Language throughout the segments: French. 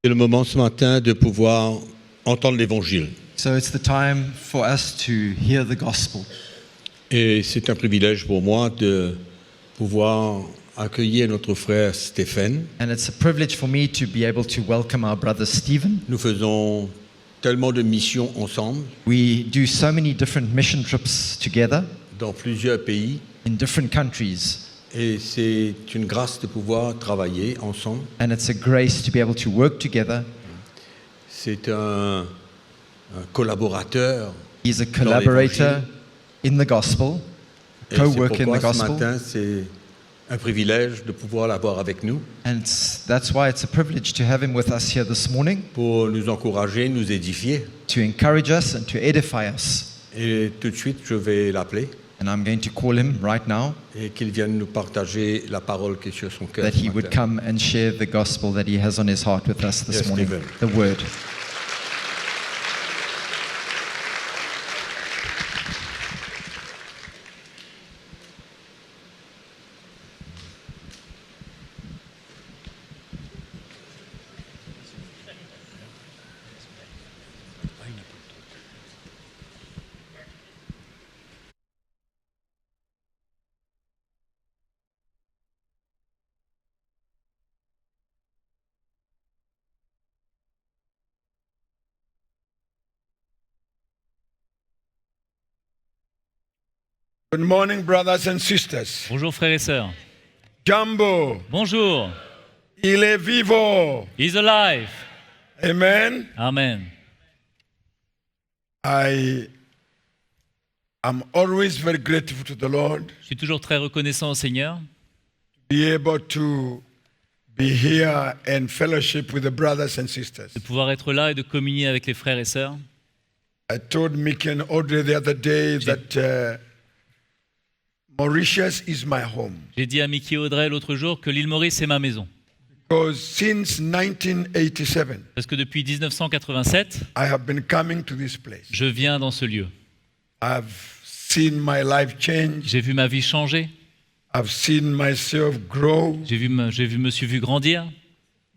C'est le moment ce matin de pouvoir entendre l'Évangile. So it's the time for us to hear the gospel. Et c'est un privilège pour moi de pouvoir accueillir notre frère Stéphane. And it's a privilege for me to be able to welcome our brother Stephen. Nous faisons tellement de missions ensemble We do so many different mission trips together dans plusieurs pays. in different countries. Et c'est une grâce de pouvoir travailler ensemble. And it's a grace to be able to work together. C'est un collaborateur. He's a collaborator in the gospel, Et c'est co-worker in pourquoi the ce gospel. matin, c'est un privilège de pouvoir l'avoir avec nous And that's why it's a privilege to have him with us here this morning, pour nous encourager, nous édifier. to encourage us and to edify us. Et tout de suite, je vais l'appeler And I'm going to call him right now, et qu'il vienne nous partager la parole qui est sur son cœur. that ce he would matin. come and share the gospel that he has on his heart with us this Yes, morning, Stephen. the word. Good morning, brothers and sisters. Bonjour frères et sœurs. Jambo, Bonjour. il est vivo. He's alive. Amen. Amen. I am always very grateful to the Lord Je suis toujours très reconnaissant au Seigneur to be able to be here and fellowship with the brothers and sisters. de pouvoir être là et de communier avec les frères et sœurs. I told Mickey and Audrey the other day that Mauritius is my home J'ai dit à Mickey et Audrey l'autre jour que l'île Maurice est ma maison. because since 1987 Parce que depuis 1987, I have been coming to this place. je viens dans ce lieu. I've seen my life change. J'ai vu ma vie changer. I've seen myself grow. Me suis vu grandir.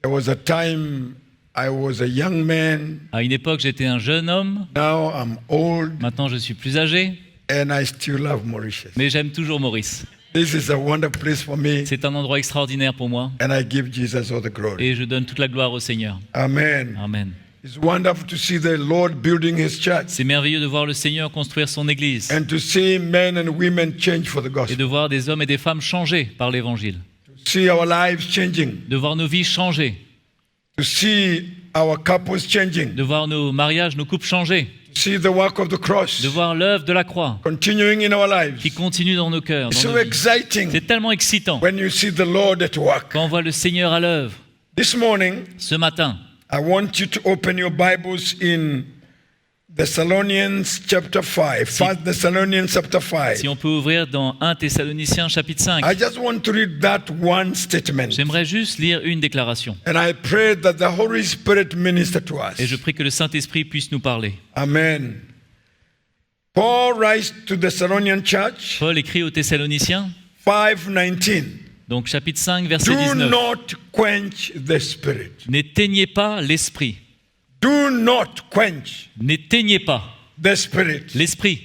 There was a time I was a young man. À une époque, j'étais un jeune homme. Now I'm old Maintenant, je suis plus âgé. and I still love Mauritius. Mais j'aime toujours Maurice. This is a wonderful place for me C'est un endroit extraordinaire pour moi. and I give Jesus all the glory. Et je donne toute la gloire au Seigneur. Amen. Amen. It's wonderful to see the Lord building his church C'est merveilleux de voir le Seigneur construire son église. and to see men and women change for the Et gospel. de voir des hommes et des femmes changer par l'évangile. To see our lives changing. De voir nos vies changer. To see our couples changing. De voir nos mariages, nos couples changer. To see the work of the cross De voir l'œuvre de la croix continuing in our lives. qui continue dans nos cœurs. It's Dans so nos vies. exciting C'est tellement excitant when you see the Lord at work. quand on voit le Seigneur à l'œuvre. This morning, Ce matin, I want you to open your Bibles in Thessalonians chapter 5. 1 Thessalonians chapter 5. si on peut ouvrir dans 1 Thessaloniciens chapitre 5, I just want to read that one statement. j'aimerais juste lire une déclaration. And I pray that the Holy Spirit minister to Et je us. prie que le Saint-Esprit puisse nous parler. Amen. Paul writes to the Thessalonian church, Paul écrit aux Thessaloniciens, 5:19. donc chapitre 5, verset Do 19. not quench the Spirit. N'éteignez pas l'esprit. Do not quench N'éteignez pas the Spirit. l'esprit.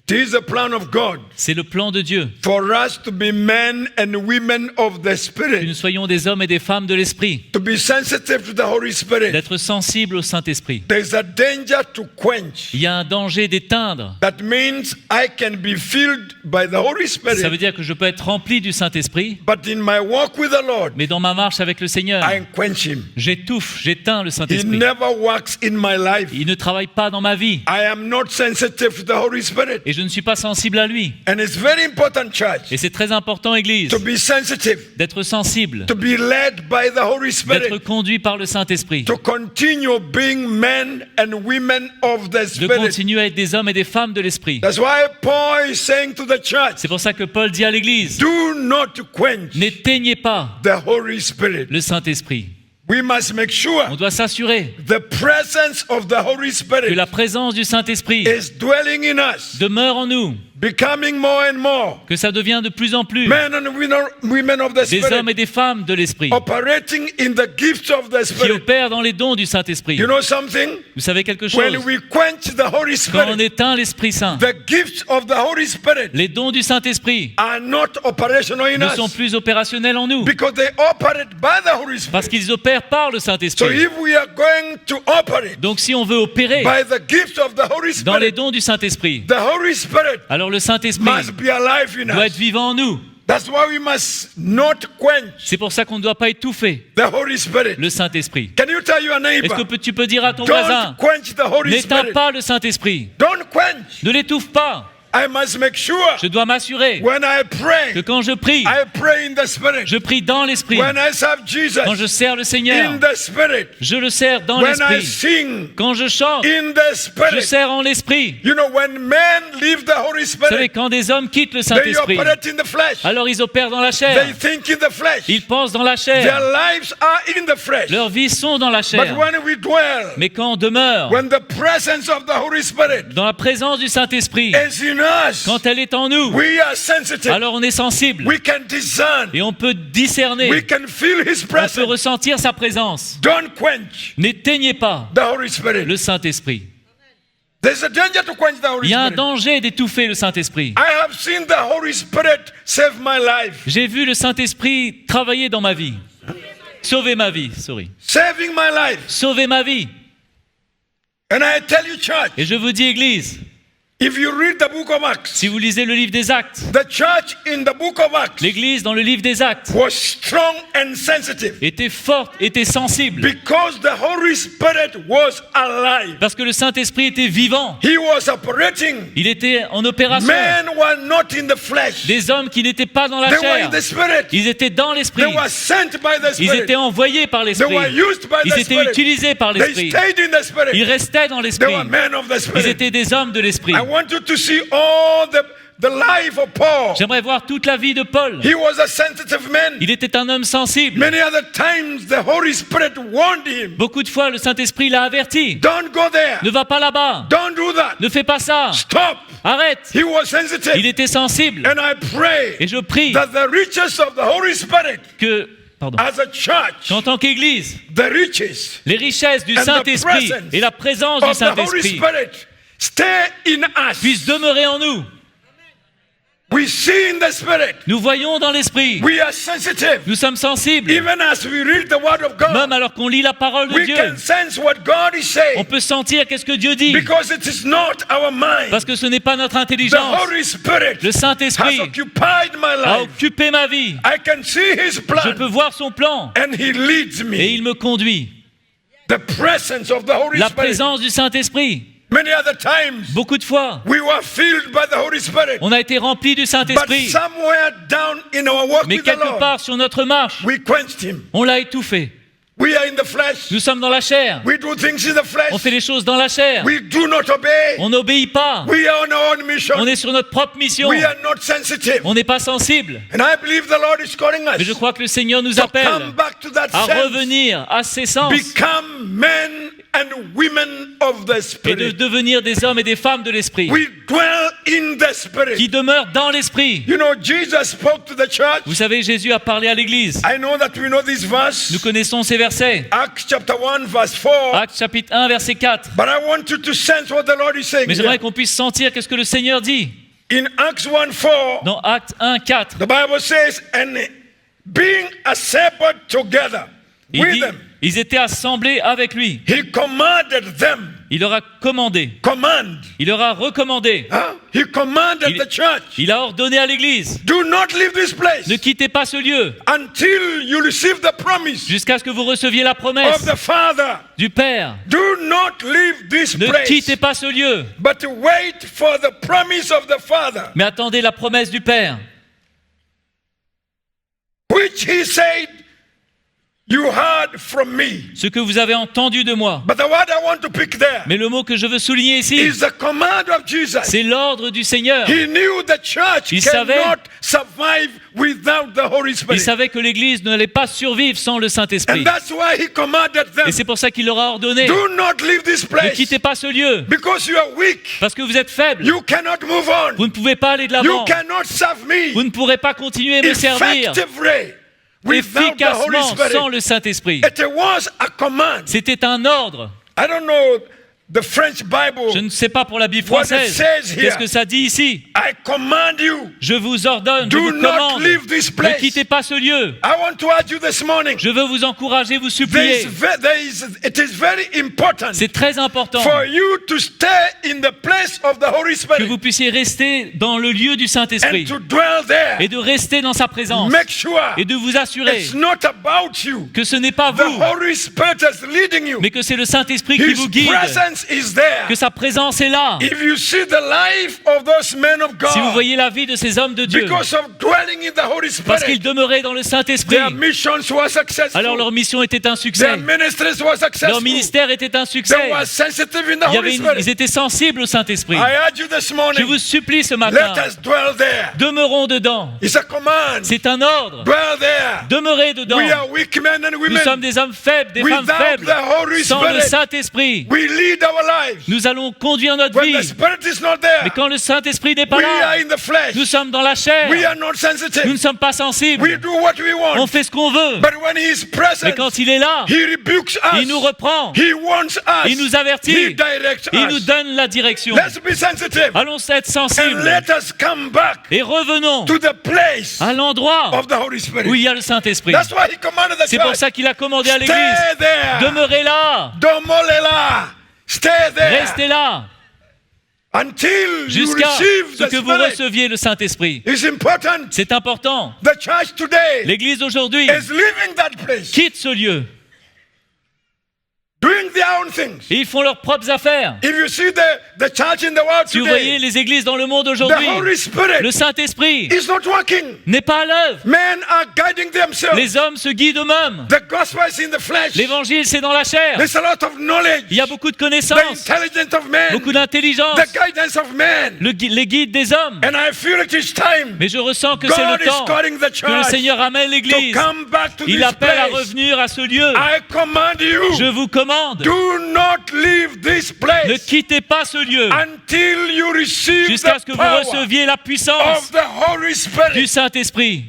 It is the plan of God C'est le plan de Dieu. for us to be men and women of the Que Spirit. nous soyons des hommes et des femmes de l'esprit. To be sensitive to the Holy Spirit. D'être sensibles au Saint-Esprit. There's a danger to quench. Il y a un danger d'éteindre. That means I can be filled by the Holy Ça veut Spirit, dire que je peux être rempli du Saint-Esprit, but in my walk with the Lord, mais dans ma marche avec le Seigneur, I quench Him. j'éteins le He Saint-Esprit. never works in my life. Il ne travaille pas dans ma vie. I am not sensitive to the Holy Spirit. Et je ne suis pas sensible à lui. And it's very important, church, Et c'est très important, Église, to be sensitive, d'être sensible, to be led by the Holy d'être Spirit, conduit par le Saint-Esprit, to continue being men and women of the de Spirit. continuer à être des hommes et des femmes de l'Esprit. That's why Paul is saying to the church, C'est pour ça que Paul dit à l'Église, do not quench n'éteignez pas the Holy Spirit. le Saint-Esprit. We must make sure On doit s'assurer the presence of the Holy que Spirit la présence du Saint-Esprit is dwelling in us demeure en nous becoming more and more que ça devient de plus en plus men and women of the des hommes Spirit et des femmes de l'Esprit operating in the gifts of the qui Spirit. opèrent dans les dons du Saint-Esprit. You know something? Vous savez quelque chose? When we quench the Holy Quand on Spirit, éteint l'Esprit Saint, the gifts of the Holy Spirit les dons du Saint-Esprit are not operational in ne sont us plus opérationnels en nous because they operate by the Holy parce Spirit. qu'ils opèrent par le So Saint-Esprit. if we are going to operate Donc si on veut opérer by the gifts of the Holy dans les Spirit, dons du Saint-Esprit, the Holy Spirit alors le Saint-Esprit must be alive in doit être us. vivant en nous. That's why we must not quench C'est pour ça qu'on ne doit pas étouffer the Holy Spirit. le Saint-Esprit. Can you tell your Est-ce neighbor, que tu peux dire à ton voisin, don't quench the Holy n'éteins Spirit. pas le Saint-Esprit, Don't quench. ne l'étouffe pas. I must make sure Je dois m'assurer when I que pray, quand je prie, I pray in the Spirit. je prie dans l'Esprit. When I serve Jesus, Quand je sers le Seigneur, in the Spirit. je le sers dans When I l'Esprit. sing, Quand je chante, in the je Spirit. sers en l'Esprit. You know, when men leave the Holy Vous savez, Spirit, quand des hommes quittent le they Saint-Esprit, operate in the flesh. alors ils opèrent dans la They chair. think in the flesh. Ils pensent dans la Their chair. lives are in the flesh. Leurs vies sont dans la But chair. when we dwell, Mais quand on demeure when the presence of the Holy Spirit dans la présence du Saint-Esprit, is in us, quand elle est en nous, we are sensitive. alors on est sensible. We can discern. Et on peut discerner. We can feel His On presence. peut ressentir sa présence. Don't quench N'éteignez pas the Holy Spirit. le Saint-Esprit. There's a danger to quench the Holy Il y a un Spirit. danger d'étouffer le Saint-Esprit. I have seen the Holy Spirit save my life, J'ai vu le Saint-Esprit travailler dans ma vie. Sauver ma vie, saving my life. Sauver ma vie. And I tell you, church, Et je vous dis, Église, if you read the book of Acts, si vous lisez le livre des Actes, the church in the book of Acts l'Église dans le livre des Actes was strong and sensitive était forte, était sensible, because the Holy Spirit was alive. parce que le Saint-Esprit était vivant. He was operating. Il était en opération. Men were not in the flesh. Des hommes qui n'étaient pas dans la They were chair. in the Spirit. Ils étaient dans They l'Esprit. were sent by the Ils Spirit. étaient envoyés par They l'Esprit. were used by Ils the étaient Spirit. utilisés par They l'Esprit. stayed in the Spirit. Ils restaient dans They l'Esprit. were men of the Ils Spirit. étaient des hommes de l'Esprit. I want you to see all the life of Paul. J'aimerais voir toute la vie de Paul. He was a sensitive man. Il était un homme sensible. Many other times the Holy Spirit warned him. Beaucoup de fois, le Saint-Esprit l'a averti. Don't go there. Ne va pas là-bas. Don't do that. Ne fais pas ça. Stop. Arrête. He was sensitive. Il était sensible. And I pray Et je prie that the riches of the Holy Spirit que, pardon, as a church, qu'en tant qu'Église, the riches les richesses du and the Saint-Esprit presence et la présence du of the Holy Saint-Esprit Spirit stay in us. puissent demeurer en nous. We see in the Spirit. Nous voyons dans l'Esprit. We are sensitive. Nous sommes sensibles. Even as we read the Word of Même God, alors qu'on lit la parole de we Dieu, can sense what God is on saying peut sentir qu'est-ce que Dieu dit. because it is not our mind. Parce que ce n'est pas notre The intelligence. Holy Spirit Le has Saint-Esprit occupied my a life. occupé ma vie. I can see His Je plan peux voir son plan and He leads et me. il me conduit. The presence of the Holy La Spirit. présence du Saint-Esprit. Many other times Beaucoup de fois, we were filled by the Holy Spirit. on a été rempli du But Saint-Esprit. somewhere down in our walk Mais with the quelque Lord, part sur notre marche, we quenched Him. on l'a étouffé. We are in the flesh. Nous sommes dans la chair. We do things in the On fait flesh. les choses dans la chair. We do not obey. On n'obéit pas. We are on our own mission. On est sur notre propre mission. We are not sensitive. On n'est pas sensible. And I believe the Lord is calling us Mais je crois que le Seigneur nous to appelle come back to that à sense. revenir à ses sens Become men and women of the et de Spirit. devenir des hommes et des femmes de l'Esprit We dwell in the Spirit. qui demeurent dans l'Esprit. You know, Jesus spoke to the church. Vous savez, Jésus a parlé à l'Église. I know that we know this verse. Nous connaissons ces versets. Acts chapter 1 verse 4. Actes chapitre 1, verset 4. But I want you to sense what the Lord is saying. Mais j'aimerais here. qu'on puisse sentir qu'est-ce que le Seigneur dit. In Acts 1:4, Dans Actes 1, 4, the Bible says, and being assembled together il with dit, them, ils étaient assemblés avec lui. he commanded them. Il leur a commandé. Command. Il leur a recommandé. Huh? He commanded the church. Il a ordonné à l'Église, Do not leave this place ne quittez pas ce lieu until you receive the promise jusqu'à ce que vous receviez la promesse of the Father. du Père. Do not leave this Ne place, quittez pas ce lieu, but wait for the promise of the Father, mais attendez la promesse du Père, which he said you heard from me. ce que vous avez entendu de moi. But the word I want to pick there Mais le mot que je veux souligner ici, is the command of Jesus. c'est l'ordre du Seigneur. He knew the church Il savait- cannot survive without the Holy Il Spirit. savait que l'Église n'allait pas survivre sans le And Saint-Esprit. that's why he commanded them, Et c'est pour ça qu'il leur a ordonné, do not leave this ne place quittez pas ce lieu, because you are weak. parce que vous êtes faibles. You cannot move on. Vous ne pouvez pas aller de You l'avant. cannot serve me Vous ne pourrez pas continuer à me servir effectively without the Holy efficacement sans Spirit. le Saint-Esprit. It was a command. C'était un ordre. I don't know the French Je Bible. ne sais pas pour la Bible What it française. says here. Qu'est-ce que ça dit ici? I command you, Je vous ordonne, je do vous not commande, leave this ne place. quittez pas ce lieu. I want to urge you this morning. Je veux vous encourager, vous supplier. It is very important C'est très important for you to stay in the place of the Holy que Spirit vous puissiez rester dans le lieu du and Saint-Esprit to dwell there. et de rester dans sa présence Make sure et de vous assurer it's not about you. que ce n'est pas The vous, Holy Spirit is leading you. mais que c'est le Saint-Esprit qui His vous guide, presence is there. que sa présence est là. If you see the life of those men of Si vous God, voyez la vie de ces hommes de Dieu, because of dwelling in the Holy parce qu'ils Spirit, demeuraient dans le Saint-Esprit, their missions were successful. alors leur mission était un Their succès. ministries were Leur successful. ministère était un They succès. were sensitive in the Il y Holy avait Spirit. ils étaient sensibles au Saint-Esprit. I urge you this Je morning, vous supplie ce let matin, us dwell there. demeurons dedans. It's a command. C'est un ordre. Dwell there. Demeurez dedans. We are weak men and Nous women. sommes des hommes faibles, des femmes Without faibles. the Holy Sans le Spirit, Saint-Esprit, we lead our lives. nous allons conduire notre When the vie. Spirit is not there, Mais quand le Saint-Esprit n'est pas we are là, in the flesh. nous sommes dans la chair. We are not Nous sensitive. ne sommes pas sensibles. We do what we On want. fait ce qu'on veut. But when He is Mais present, quand il est là, He rebukes il nous us. reprend. He warns us. Il nous avertit. He directs Il nous us. donne la direction. Let's be sensitive Allons être and sensibles. let us come back Et revenons to the place à l'endroit of the Holy où il Spirit. y a le Saint-Esprit. That's why He commanded the C'est pour church. ça qu'il a commandé à l'Église. Stay there. Demeurez là. Domolela. Stay there Restez là. until you Jusqu'à receive ce the que vous Spirit. receviez le Saint-Esprit. It's important. C'est important. The church today L'Église aujourd'hui is leaving that place, quitte ce lieu doing their own things. et ils font leurs propres affaires. If you see the church in the world Si vous voyez today, les églises dans le monde the aujourd'hui, Holy Spirit le Saint-Esprit is not working. n'est pas à l'œuvre. Men are guiding themselves. Les hommes se guident eux-mêmes. The gospel is in the flesh. L'évangile, c'est dans la chair. There's a lot of knowledge. Il y a beaucoup de The connaissances, intelligence of men. beaucoup d'intelligence, The guidance of men. les guides des hommes. And I feel it is time. Mais je ressens que c'est God le is temps calling the que le church Seigneur amène to l'Église. come back to Il this appelle à place. revenir à ce lieu. I command Je you, vous commande, do not leave this ne place quittez pas ce lieu until you receive jusqu'à ce the que vous power receviez la puissance of the Holy du Spirit. Saint-Esprit.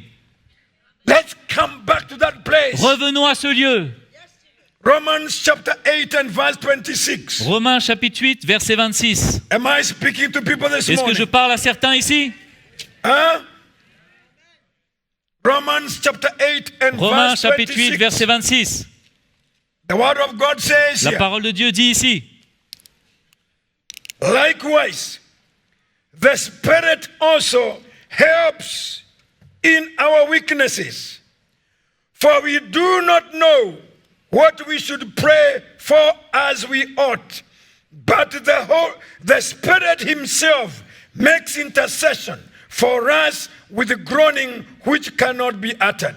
Let's come back to that place. Revenons à ce lieu. Romans chapter 8 and verse 26. Romains chapitre 8, verset 26. Am I speaking to people this Est-ce que je morning? parle à certains ici? Huh? Romans chapter 8 and Romains verse chapitre 8, 26. verset 26. The word of God says La here, parole de Dieu dit ici. likewise, the Spirit also helps in our weaknesses. For we do not know what we should pray for as we ought, but the Spirit Himself makes intercession for us with groaning which cannot be uttered.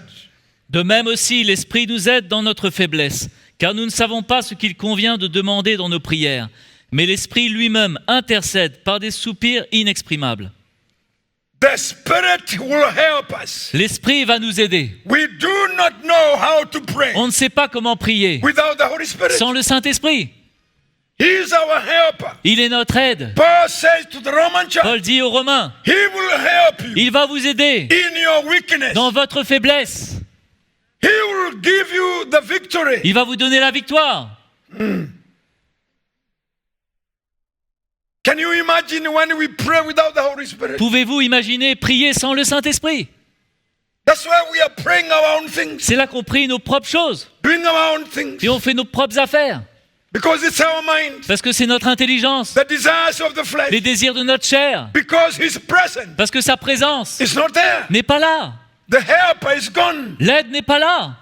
De même aussi, l'Esprit nous aide dans notre faiblesse, car nous ne savons pas ce qu'il convient de demander dans nos prières. Mais l'Esprit lui-même intercède par des soupirs inexprimables. The Spirit will help us. L'Esprit va nous aider. We do not know how to pray On ne sait pas comment prier without the Holy Spirit. sans le Saint-Esprit. He is our helper. Il est notre aide. Paul says to the Roman church, Paul dit aux Romains, He will help you il va vous aider in your weakness. dans votre faiblesse. He will give you the victory. Il va vous donner la victoire. Can you imagine when we pray without the Holy Spirit? Pouvez-vous imaginer prier sans le Saint-Esprit? That's why we are praying our own things, C'est là qu'on prie nos propres choses doing our own things, et on fait nos propres affaires. because it's our mind, Parce que c'est notre intelligence, the desires of the flesh, les désirs de notre chair. because His presence Parce que sa présence is not there. n'est pas là. The helper is gone. L'aide n'est pas là.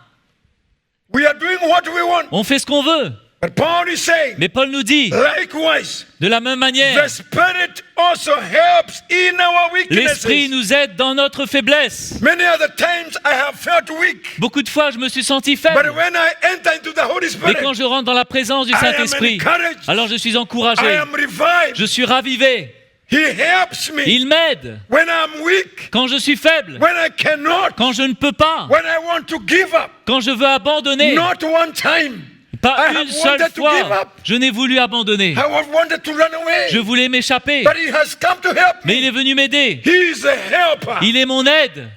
We are doing what we want. On fait ce qu'on veut. But Paul is saying, Mais Paul nous dit, likewise, de la même the manière, Spirit also helps in our l'Esprit weaknesses. nous aide dans notre faiblesse. Many other times I have felt weak, Beaucoup de fois, je me suis senti but faible. when I enter into the Holy Et Spirit, quand je rentre dans la présence du I am Saint-Esprit, encouraged. alors je suis I encouragé. am revived. Je suis ravivé. He helps me Il m'aide when I'm weak, quand je suis faible, when I cannot, quand je ne peux pas, when I want to give up. quand je veux abandonner. Not one time. Pas I une have seule wanted to give fois, up. je n'ai voulu abandonner. I have wanted to run away. Je voulais m'échapper, But He has come to help mais il me. est venu m'aider. He is a helper. Il est mon aide.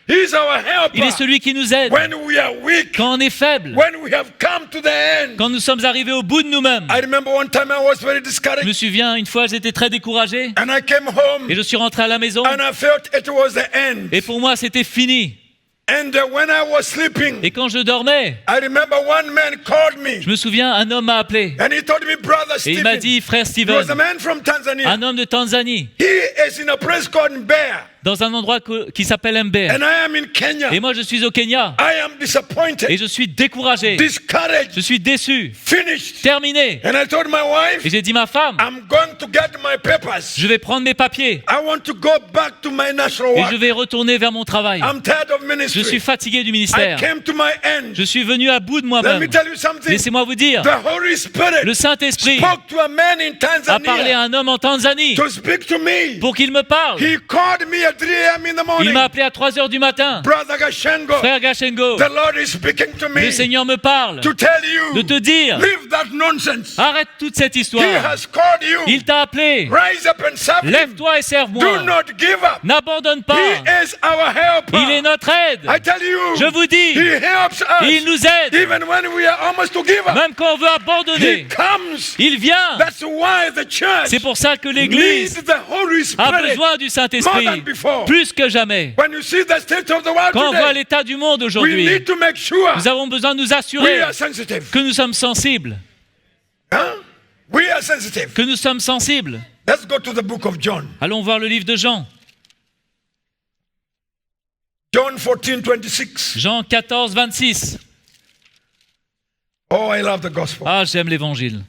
He is our Il est helper. celui qui nous aide When we are weak, quand on est faible, when we have come to the end. quand nous sommes arrivés au bout de nous-mêmes. I remember one time I was very Je me discouraged, souviens, une fois, j'étais très découragé and I came home et je suis rentré à la maison. and I felt it was the end. Et pour moi, c'était fini. And when I was sleeping, Et quand je dormais, I remember one man called me, je me souviens, un homme m'a appelé. and he told me, Brother Et il m'a Stephen. dit, frère He was a Steven, man from Tanzania. un homme de Tanzanie, He is in a place called Mbeya, dans un endroit qui s'appelle Mbeya. and I am in Kenya. Et moi, je suis au Kenya. I am disappointed, Et je suis découragé. discouraged, Je suis déçu. finished. Terminé. And I told my Et wife, j'ai dit, ma femme, I'm going to get my papers. je vais prendre mes papiers I want to go back to my national et work. je vais retourner vers mon travail. I'm tired of Je ministry. suis fatigué du I ministère. came to my end. Je suis venu à bout de Let moi-même. me tell you something. Laissez-moi vous dire, The Holy Spirit le Saint-Esprit spoke to a man in a parlé à Tanzania un homme en Tanzanie to speak to me. pour qu'il me parle. He called me at 3 a.m. in the Il morning. m'a appelé à 3 heures du matin. Brother Gachengo, Frère Gachengo, the Lord is speaking to me le Seigneur me parle to tell de you, te dire, leave that nonsense. arrête toute cette He histoire. has called you. Il t'a appelé. Rise up and serve him. Lève-toi et Do serve-moi. not give up. N'abandonne pas. He is our helper. Il est notre aide. I tell you, Je vous dis, He helps us. il nous aide. Even when we are almost to give up, Même quand on veut He abandonner, comes. il vient. That's why the church C'est pour ça que needs l'Église the Holy a Spirit besoin du more Saint-Esprit than before. plus que jamais. When you see the state of the world Quand on voit today, l'état du monde we aujourd'hui, need to make sure nous avons besoin de nous we assurer are sensitive. que nous sommes sensibles. Huh? We are sensitive. Que nous sommes sensibles. Let's go to the book of John. Allons voir le livre de Jean. John 14:26. Jean 14, 26. Oh, I love the gospel. Ah, j'aime l'évangile.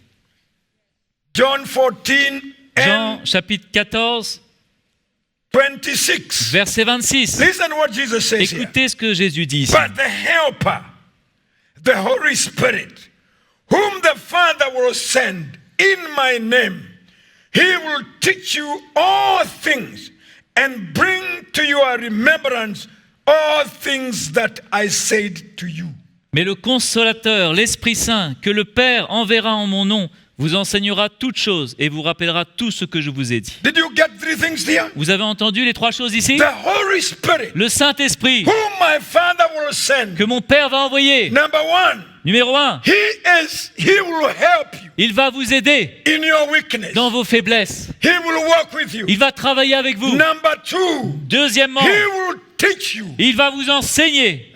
John 14 Jean and chapitre 14, 26. verset 26. Listen what Jesus says here. Écoutez ce que Jésus dit ici. But the helper, the Holy Spirit, whom the Father will send in my name, he will teach you all things and bring to your remembrance all things that I said to you. Mais le consolateur, l'Esprit Saint, que le Père enverra en mon nom, vous enseignera toutes choses et vous rappellera tout ce que je vous ai dit. Did you get 3 things here? Vous avez entendu les 3 choses ici? The Holy Spirit, Le Saint-Esprit, whom my Father will send. que mon Père va envoyer. Number 1, Numéro 1, He will help you il va vous aider in your weakness. dans vos faiblesses. He will work with you. Il va travailler avec vous. Number 2, Deuxièmement, He will teach you il va vous enseigner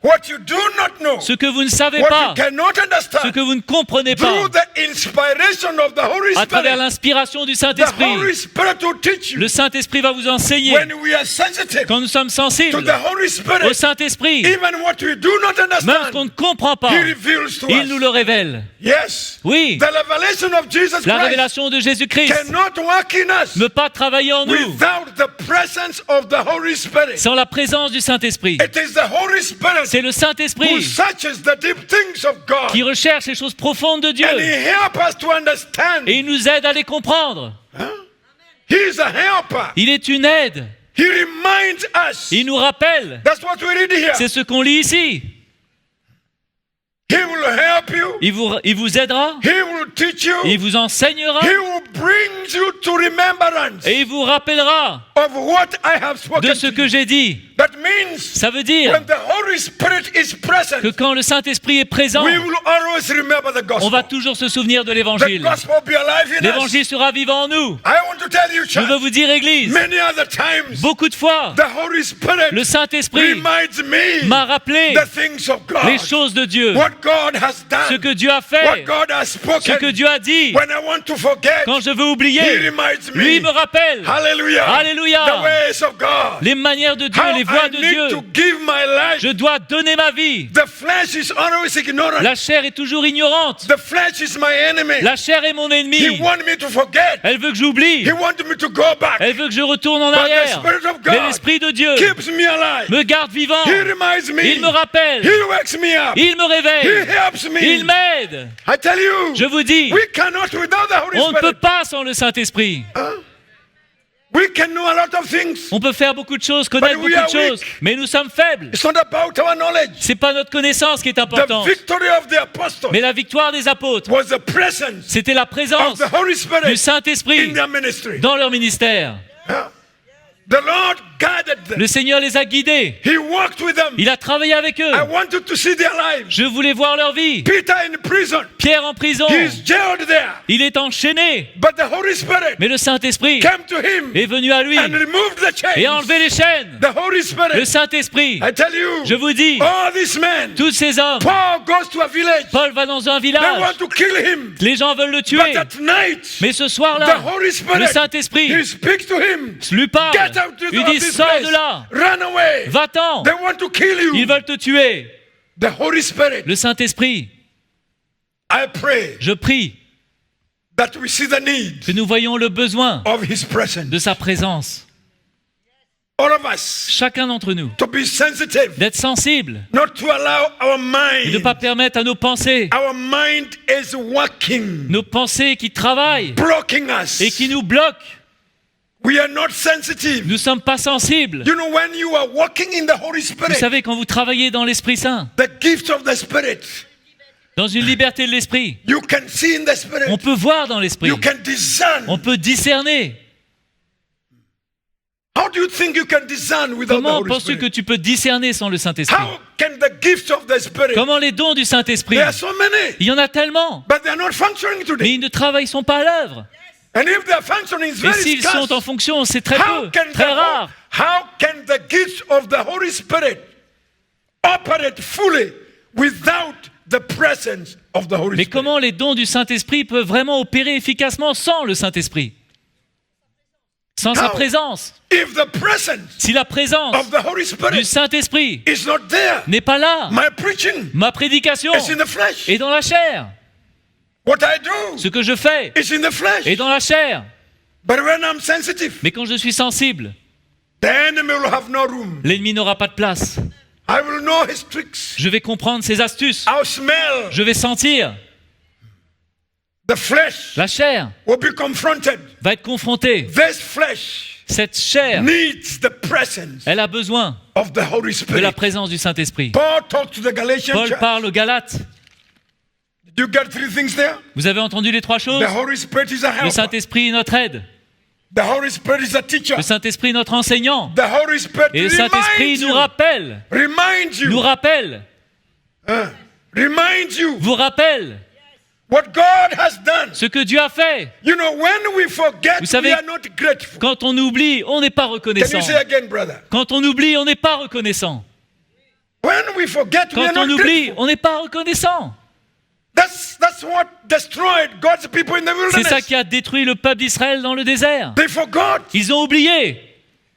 what you do not know, ce que vous ne savez what pas, you cannot ce understand, que vous ne comprenez pas, through the inspiration of the Holy à travers Spirit. l'inspiration du The Saint-Esprit. Holy Spirit will teach you. Le Saint-Esprit va vous enseigner. When we are sensitive Quand nous sommes to sensibles the Holy au Spirit, Saint-Esprit, even what we do not même ce qu'on understand, ne comprend pas, He reveals to il nous us. le révèle. Yes. Oui, The revelation of Jesus la Christ révélation de Jésus-Christ cannot work in us ne pas travailler en nous without the presence of the Holy Spirit. sans la présence du Saint-Esprit. It is the Holy Spirit C'est le who Saint-Esprit searches the deep things of God. qui recherche les choses profondes de Dieu And He helps us to understand. et il nous aide à les comprendre. He is a helper. Il est une aide. He reminds us. Il nous rappelle. That's what we read here. C'est ce qu'on lit ici. He will help you. Il vous aidera, He will teach you. il vous enseignera He will bring you to remembrance et il vous rappellera of what I have spoken de ce to que you. j'ai dit. That means Ça veut dire when the Holy Spirit is present, que quand le Saint-Esprit est présent, we will always remember the on va gospel. toujours se souvenir de The l'Évangile. gospel will be alive in us. L'Évangile sera vivant en nous. I want to tell you, Je veux church, vous dire, Église, many other times, beaucoup de fois, the Holy Spirit le Saint-Esprit reminds me m'a rappelé the things of God. les choses de Dieu, What God has ce done, que Dieu a what fait, God has ce spoken, que Dieu a dit. when I want to forget, Quand je veux He oublier, reminds lui me. me rappelle. Hallelujah. Alléluia. The ways of God. Les manières de Dieu, How les voies I de need Dieu. to give my life. Je dois donner ma vie. The flesh is always ignorant. La chair est toujours ignorante. The flesh is my enemy. La chair est mon He ennemi. wants me to forget. Elle veut que j'oublie. He wants me to go back. Elle veut que je retourne en But the arrière. Spirit of Mais God l'Esprit de Dieu keeps me alive. me garde vivant. He reminds me. Il me rappelle. He wakes me up. Il me He réveille. helps me. Il m'aide. I tell you, Je vous dis, we cannot without the Holy on ne peut Spirit. pas sans le Saint-Esprit. We can know a lot of things. On peut faire beaucoup de choses, connaître But beaucoup we are de choses, weak. mais nous sommes faibles. It's not about our knowledge. C'est pas notre connaissance qui est The importante, victory of the apostles mais la victoire des apôtres. was the presence C'était la of présence the Holy du Spirit Saint-Esprit in their ministry. dans leur ministère. The Lord guided them. Le Seigneur les a guidés. He walked with them. Il a travaillé avec eux. I wanted to see their lives. Je voulais voir leur vie. Peter in prison. Pierre en prison. He's jailed there. Il est enchaîné. But the Holy Spirit Mais le Saint-Esprit came to him est venu à lui and removed the chains. et a enlevé les chaînes. The Holy Spirit. Le Saint-Esprit. I tell you, Je vous dis, all these men, tous ces hommes, Paul goes to a village. Paul va dans un They village. want to kill him. Les gens veulent le But tuer. at night, Mais ce the soir-là, Holy le Spirit, Saint-Esprit he speaks to him. lui parle. Get out Il of dit, this sors place. de là. Run away. Va-t'en. They want to kill you. Ils veulent te tuer. The Holy Spirit. Le Saint-Esprit, I pray je prie that we see the need que nous voyons le besoin of His presence. de sa présence. All of us Chacun d'entre nous, to be sensitive, d'être sensible, not to allow our et de ne mind. pas permettre à nos pensées, Our mind is working, nos pensées qui travaillent blocking us. et qui nous bloquent. We are not sensitive. Nous ne sommes pas sensibles. You know, when you are walking in the Holy Vous Spirit, savez, quand vous travaillez dans l'Esprit Saint, the gift of the Spirit, dans une liberté de l'Esprit, you can see in the Spirit. on peut voir dans l'Esprit, You can discern. on peut discerner. How do you think you can discern without the Comment Holy penses-tu que Spirit? tu peux discerner sans le Saint-Esprit? How can the gifts of the Spirit? Comment les dons du Saint-Esprit? There are so many, Il y en a tellement, but they are not functioning mais today. ils ne travaillent sont pas à l'œuvre. And if they are functioning, it's Et very s'ils scarce. sont en fonction, c'est très How peu, can très rare. how can the gifts of the Holy Spirit operate fully without the presence of the Holy Mais Spirit? comment les dons du Saint-Esprit peuvent vraiment opérer efficacement sans le Saint-Esprit? Sans sa How? présence. If the presence Si la présence of the Holy du Spirit Saint-Esprit is not there, n'est pas là, my preaching ma prédication is in the flesh. est dans la chair. What I do Ce que je fais is in the flesh. est dans la chair. But when I'm sensitive, Mais quand je suis sensible, the enemy will have no room. l'ennemi n'aura pas de place. I will know his tricks. Je vais comprendre ses astuces. I'll smell. Je vais sentir. The flesh La chair will be confronted. va être confrontée. This flesh Cette chair, needs the presence elle a besoin of the Holy de la Spirit. présence du Saint-Esprit. Paul talked to the Galatian Paul church. parle aux Galates. Did you get three things there? Vous avez entendu les trois choses? The Holy Spirit is a Le helper. Saint-Esprit est notre aide. The Holy Spirit is a teacher. Le Saint-Esprit est notre enseignant. The Holy Spirit Et le Saint-Esprit nous rappelle, nous rappelle, reminds you vous rappelle what God has done. ce que Dieu a fait. You know, when we forget, Vous savez, we are not grateful. Quand on oublie, on n'est pas Can reconnaissant. you say again, brother? Quand on oublie, on n'est pas reconnaissant. When we forget, we are Quand on not oublie, grateful. on n'est pas reconnaissant. That's what destroyed God's people in the C'est ça wilderness. qui a détruit le peuple d'Israël dans le désert. They forgot. Ils ont oublié.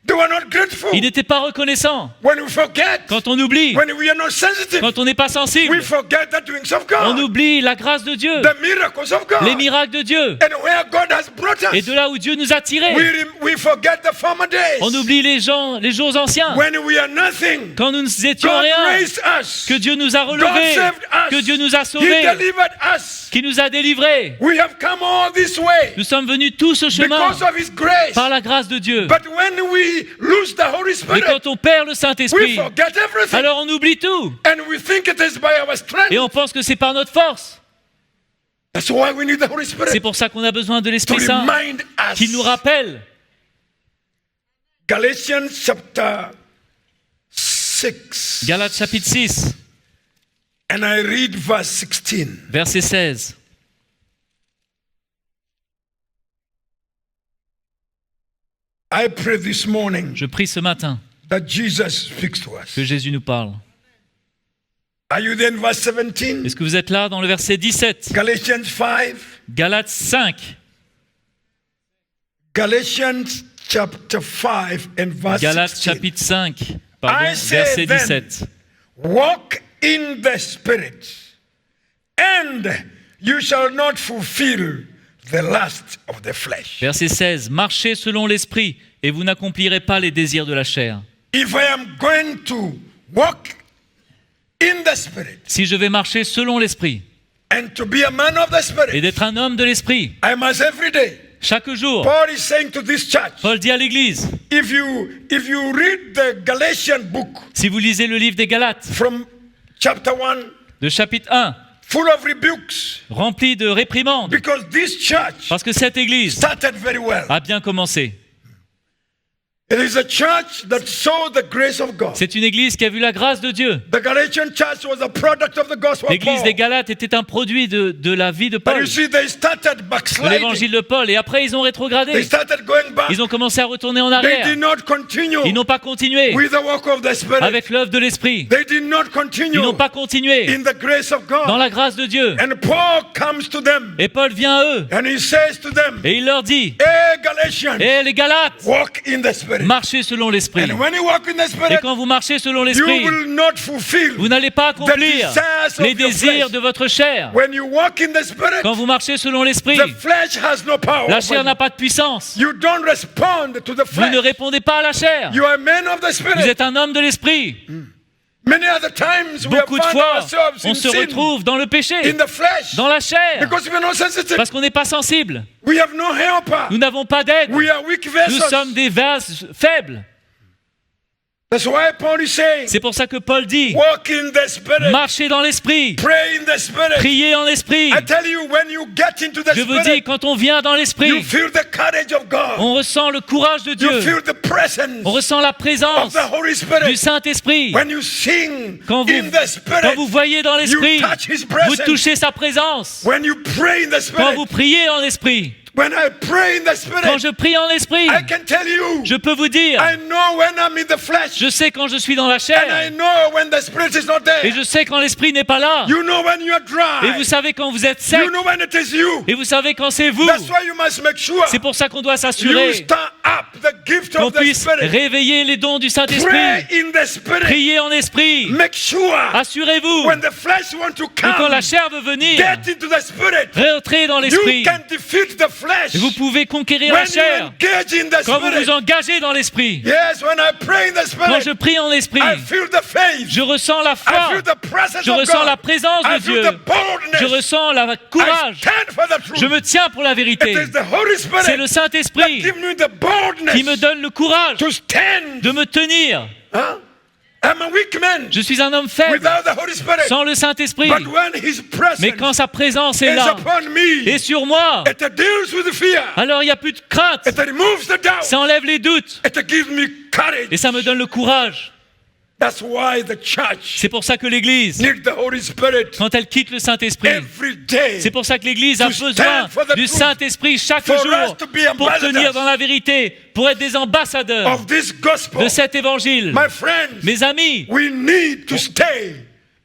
They were not grateful. Ils n'étaient pas reconnaissants. When we forget, Quand on oublie, when we are not sensitive, quand on n'est pas sensible, we forget the doings of on God, oublie la grâce de Dieu, the miracles of God, les miracles de Dieu, and where God has brought et us. de là où Dieu nous a tirés. We forget the former days. On oublie les jours anciens, When we are nothing, quand nous n'étions God rien, raised us. que Dieu nous a God relevés, saved us. que Dieu nous a He sauvés, delivered us. qui nous a délivrés. We have come all this way Nous sommes venus tout ce chemin because of His grace. par la grâce de Dieu. But when we lose the Holy Mais Spirit, quand on perd le we Saint-Esprit, forget everything. alors on oublie tout. And we think it is by our strength. Et on pense que c'est par notre force. That's why we need the Holy Spirit C'est pour ça qu'on a besoin de to l'Esprit Saint remind us. qui nous rappelle. Galatians chapter 6. Galates chapitre 6, And I read verse 16. verset 16. I pray this morning Je prie ce matin that Jesus speaks to us. que Jésus nous parle. Are you there in verse 17? Est-ce que vous êtes là dans le verset 17? Galatians 5. Galates 5. Galatians chapter 5 and verse Galates 16. chapitre 5, pardon, I say verset then, 17. walk in the Spirit, and you shall not fulfill the lust of the flesh. Verset 16. Marchez selon l'esprit, et vous n'accomplirez pas les désirs de la chair. If I am going to walk in the Spirit Si je vais marcher selon l'esprit, and to be a man of the et Spirit, d'être un homme de l'esprit, I must every day. chaque jour, Paul is saying to this church, Paul dit à l'Église, if you read the Galatian book si vous lisez le livre des Galates, from chapter 1, de chapitre 1, full of rebukes, rempli de réprimandes, because this church parce que cette Église started very well. a bien commencé. It is a church that saw the grace of God. C'est une Église qui a vu la grâce de Dieu. The Galatian church was a product of the gospel of L'Église Paul. des Galates était un produit de la vie de But Paul, you see, they started de backsliding. l'évangile de Paul, et après ils ont They rétrogradé. started going back. Ils ont commencé à retourner en They arrière. did not continue Ils n'ont pas continué with the work of the Spirit. avec l'œuvre de l'Esprit. They did not Ils continue n'ont pas continué in the grace of dans God. la grâce de Dieu. And Paul comes to them Et Paul vient à eux and he says to them, et il leur dit, hey Galatians, hé les Galates, walk in the Spirit. marchez selon l'Esprit. And when you walk in the Et Spirit, quand vous marchez selon you l'Esprit, will not fulfill vous n'allez pas accomplir desires of les your désirs flesh. de votre chair. When you walk in the Spirit, Quand vous marchez selon l'Esprit, the flesh has no power. la chair over n'a you. pas de puissance. You don't respond to the Vous ne flesh. répondez pas à la chair. You are a man of the Vous Spirit. êtes un homme de l'Esprit. Many other times we have Beaucoup de found fois, ourselves on in se sin, retrouve dans le péché, in the flesh, dans la chair, because we are not sensitive. parce qu'on n'est pas sensible. We have no helper. Nous n'avons pas d'aide. We are weak Nous vessels. sommes des vases faibles. That's why Paul is saying, C'est pour ça que Paul dit, walk in the Spirit, marchez dans l'Esprit, pray in the Spirit. priez en l'Esprit. I tell you, when you get into the Je vous dis, Spirit, quand on vient dans you l'Esprit, feel the courage of God. on ressent le courage de You Dieu. feel the presence On ressent la of présence the Holy du Spirit. Saint-Esprit. When you sing Quand in the vous Spirit, voyez dans l'Esprit, you touch His vous presence. touchez sa présence. When you pray in the Quand Spirit, vous priez en l'Esprit, when I pray in the quand Spirit, je prie en l'Esprit, I can tell you, je peux vous dire, I know when I'm in the flesh, je sais quand je suis dans la and I chair, know when the Spirit is not et there. je sais quand l'Esprit n'est pas là, You know when you are et vous dry. savez quand vous êtes sec, You know when it is you. et vous savez quand c'est vous. That's why you must make sure C'est pour ça qu'on doit you s'assurer stir up the gift qu'on of the puisse Spirit. réveiller les dons du Pray Saint-Esprit. in the Spirit. Priez en esprit. Make sure Assurez-vous when the flesh wants to que quand come, la chair veut venir, get into the Spirit. rentrez dans You l'esprit. can defeat the flesh Vous pouvez conquérir la when you chair engage in the quand vous Spirit. vous engagez dans l'esprit. Yes, when I pray in the Quand Spirit, je prie en esprit, I feel the faith. je ressens la I foi, feel the presence je of ressens God. la présence I de feel Dieu, the boldness. je ressens le I courage, stand for the truth. je me tiens pour la It vérité. is the Holy C'est Spirit le that Saint-Esprit gives me the boldness qui me donne le courage to stand. de me tenir. Huh? I'm a weak man Je suis un homme faible without the Holy Spirit. sans le Saint-Esprit, But when His presence mais quand sa présence est is là upon me, et sur moi, it deals with fear. alors il n'y a plus de crainte, It removes the doubt. ça enlève les doutes It gives me courage. et ça me donne le courage. That's why the church C'est pour ça que l'Église, needs the Holy Spirit quand elle quitte le Saint-Esprit, every day. c'est pour ça que l'Église a To besoin stand for the du truth. Saint-Esprit chaque For us jour to be pour ambassadors tenir dans la vérité, pour être des ambassadeurs of this gospel. de cet évangile. My friends, Mes amis, we need to stay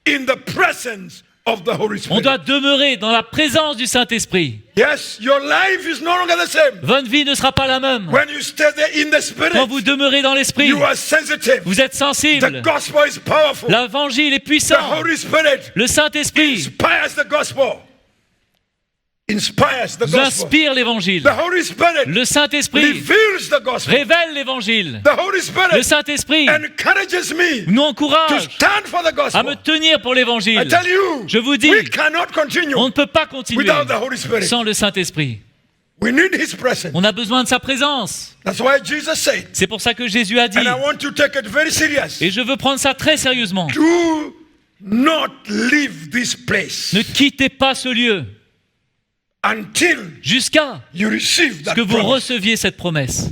in the presence of the Holy on Spirit. doit demeurer dans la présence du Saint-Esprit. Yes, your life is no longer the same. Votre vie ne sera pas la même. When you stay there in the Spirit, Quand vous demeurez dans l'Esprit, you are sensitive. vous êtes The sensible. gospel is powerful. L'évangile est The puissant. Holy Spirit Le Saint-Esprit inspires the gospel. Inspires the vous gospel. inspire l'évangile. The Holy Spirit Le Saint-Esprit reveals the gospel. révèle l'évangile. The Holy Le Spirit Saint-Esprit encourages me nous to encourage stand for the à gospel. me tenir pour I l'évangile. tell you, Je vous dis, we cannot continue on ne peut pas continuer without the Holy Spirit. sans le Saint-Esprit. We need His presence. On a besoin de sa présence. That's why Jesus said, C'est pour ça que Jésus a dit, and I want to take it very serious, et je veux prendre ça très sérieusement, do not leave this place ne quittez pas ce lieu until jusqu'à you receive ce that que vous promise. receviez cette promesse.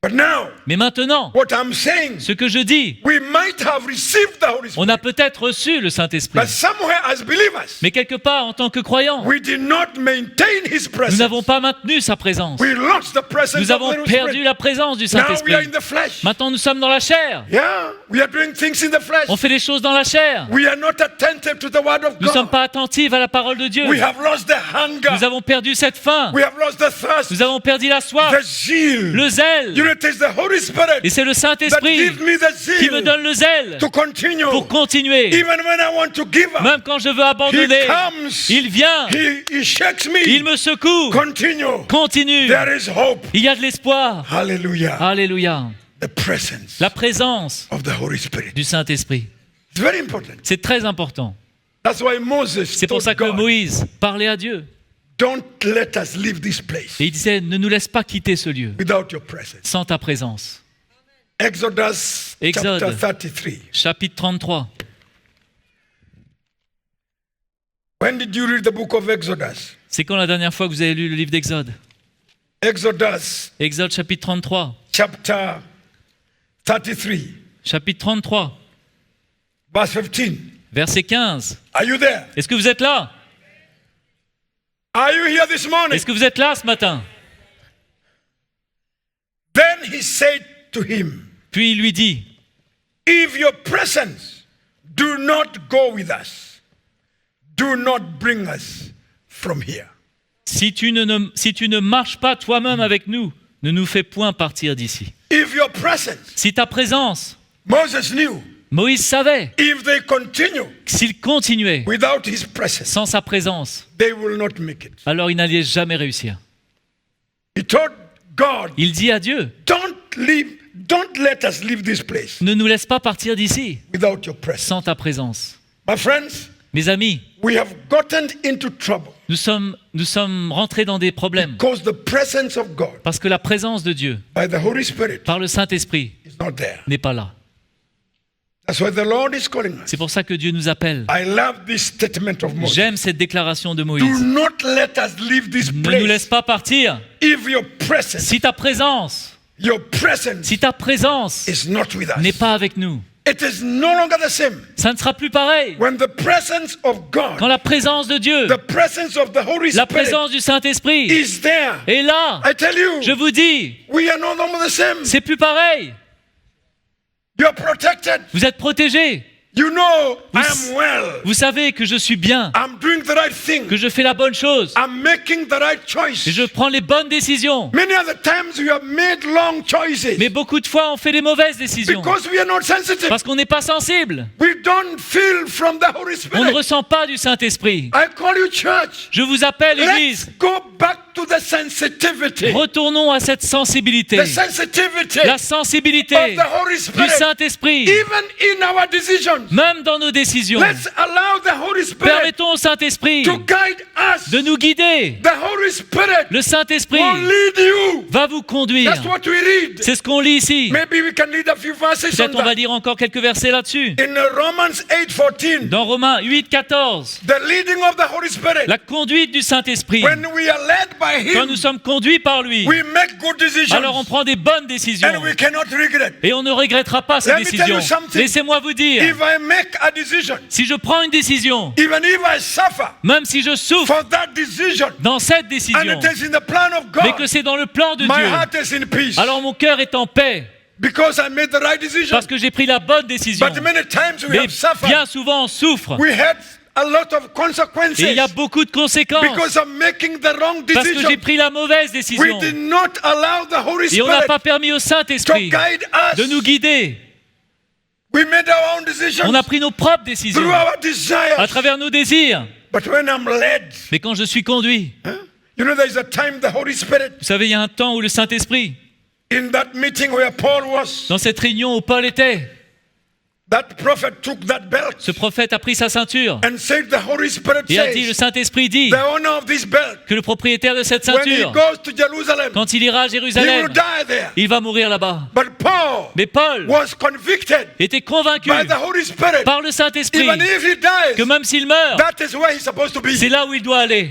But now, Mais maintenant, what I'm saying, ce que je dis, we might have received the Holy on a Spirit, peut-être reçu le Saint-Esprit. but somewhere as believers, Mais quelque part, en tant que croyants, we did not maintain His nous presence. n'avons pas maintenu sa présence. We lost the presence Nous of avons the Holy perdu Spirit. la présence du Now we are Saint-Esprit. in the flesh. Maintenant, nous sommes dans la chair. Yeah, we are doing things in the flesh. On fait des choses dans la chair. We are not attentive to the word of Nous ne sommes God. pas attentifs à la parole de Dieu. We have lost the hunger. Nous avons perdu cette faim. We have lost the thirst. Nous avons perdu la soif, The zeal. le zèle. You know, it is the Holy Spirit Et c'est le that Saint-Esprit gives me the qui me zeal donne le zèle to continue. pour continuer. Even when I want to give up, Même quand je veux He abandonner, comes. il vient, He shakes me. il me secoue. Continue. Continue. There is hope. Il y a de l'espoir. Hallelujah. Alléluia. The presence La présence of the Holy Spirit. du Saint-Esprit. It's very important. C'est très important. That's why Moses C'est pour told ça que God, Moïse parlait à Dieu. don't let us leave this place Et il disait, ne nous laisse pas quitter ce lieu without your presence. sans ta présence. Exodus Exode. chapter 33. Chapitre 33. When did you read the book of Exodus? C'est quand la dernière fois que vous avez lu le livre d'Exode? Exodus Exode chapitre 33. chapter 33, Chapitre 33, verse 15. verset 15. Are you there? Est-ce que vous êtes là? Are you here this morning? Est-ce que vous êtes là ce matin? Then he said to him, Puis il lui dit, if your presence do not go with us, do not bring us from here. si tu ne marches pas toi-même avec nous, ne nous fais point partir d'ici. If your presence, Si ta présence, Moses knew, Moïse savait if they continue que s'il continuait without his presence, sans sa présence, they will not make it. alors il n'allait jamais réussir. He told God, Il dit à Dieu, don't let us leave this place ne nous laisse pas partir d'ici without your presence. sans ta présence. My friends, Mes amis, we have gotten into trouble nous sommes rentrés dans des problèmes because the presence of God parce que la présence de Dieu by the Holy Spirit par le Saint-Esprit is not there. n'est pas là. That's why the Lord is calling us. C'est pour ça que Dieu nous appelle. I love this statement of Moses. J'aime cette déclaration de Do Moïse. not let us leave this Ne nous laisse place pas partir. if your presence, Si ta présence is not with n'est us. pas avec nous, It is no longer the same. ça ne sera plus pareil. When the presence of Quand God, la présence de Dieu, the presence of the Holy la Spirit présence du Saint-Esprit is there, est là, I tell you, je vous dis, we are no longer the same. c'est plus pareil. You are protected. Vous êtes protégés. You know I Vous- am well. Vous savez que je suis bien, I'm doing the right thing. que je fais la bonne chose, I'm making the right et choice. je prends les bonnes décisions. Many other times we have made wrong choices Mais beaucoup de fois, on fait les mauvaises décisions because we are not sensitive. parce qu'on n'est pas sensible. We don't feel from the Holy On ne Spirit. ressent pas du Saint-Esprit. I call you church. Je vous appelle, Let's Église. go back to the sensitivity. Retournons à cette sensibilité. The sensitivity La sensibilité of the Holy du Spirit. Saint-Esprit, Even in our decisions. même dans nos décisions. Let's allow the Holy Spirit Permettons au Saint-Esprit to guide us. de nous guider. The Holy Spirit Le Saint-Esprit will lead you. va vous conduire. That's what we read. C'est ce qu'on lit ici. Maybe we can read a few verses on Peut-être on va that. lire encore quelques versets là-dessus. In Romans 8:14, Dans Romains 8, 14, the leading of the Holy Spirit. la conduite du Saint-Esprit. When we are led by Quand Him, nous sommes conduits par lui, we make good decisions alors on prend des bonnes décisions. and we cannot regret. Et on ne regrettera pas ces Let me tell you décisions. something. Laissez-moi vous dire, If I make a decision, si je prends une décision, even if I suffer même si je souffre for that decision, dans cette and décision, it is in the plan of mais God, que c'est dans le plan de my Dieu, heart is in peace alors mon cœur est en paix because I made the right decision. parce que j'ai pris la bonne décision. But many times we Mais have suffered. bien souvent on souffre We had a lot of consequences et il y a beaucoup de conséquences because of making the wrong parce que j'ai decision. pris la mauvaise We décision did not allow the Holy et on n'a Spirit pas permis au to Saint-Esprit guide de us. nous guider. We made our own decisions On a pris nos propres décisions through our à desires. travers nos désirs. But when I'm led, Mais quand je suis conduit, you know, there's a time the Holy Spirit, vous savez, il y a un temps où le Saint-Esprit, in that meeting where Paul was, dans cette réunion où Paul était, that prophet took that belt ce prophète a pris sa ceinture and said, the Holy Spirit et a dit, le says, Saint-Esprit dit the owner of this belt, que le propriétaire de cette when he ceinture, goes to Jerusalem, quand il ira à he Jérusalem, will die there. il va mourir là-bas. But Paul Mais Paul was convicted était convaincu by the Holy Spirit, par le Saint-Esprit even if he dies, que même s'il meurt, that is where he's supposed to be. c'est là où il doit aller.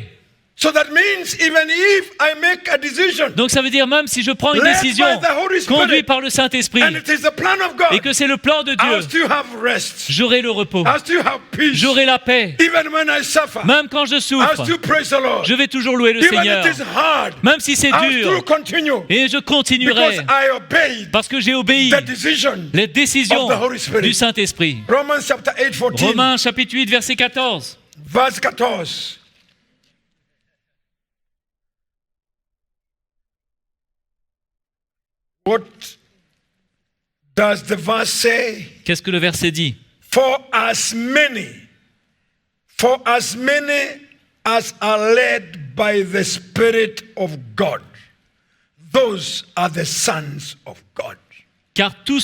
So that means even if I make a decision Donc ça veut dire même si je prends une led décision by the Holy conduite Spirit par le Saint-Esprit and it is the plan of et God, que c'est le plan de I'll Dieu, still have rest. j'aurai le repos, I'll still have peace. j'aurai la paix. Even when I suffer, Même quand je I'll souffre, still praise the Lord. je vais toujours louer le Even Seigneur. it is hard, Même si c'est I'll still dur, continue et je because continuerai I obeyed parce que j'ai obéi the decision les décisions of the Holy Spirit. du Saint-Esprit. Romans chapter 8, 14. Romains chapitre 8, verset 14. Verse 14. What does the verse say? Qu'est-ce que le verset dit? For as many as are led by the Spirit of God, those are the sons of God. Car tous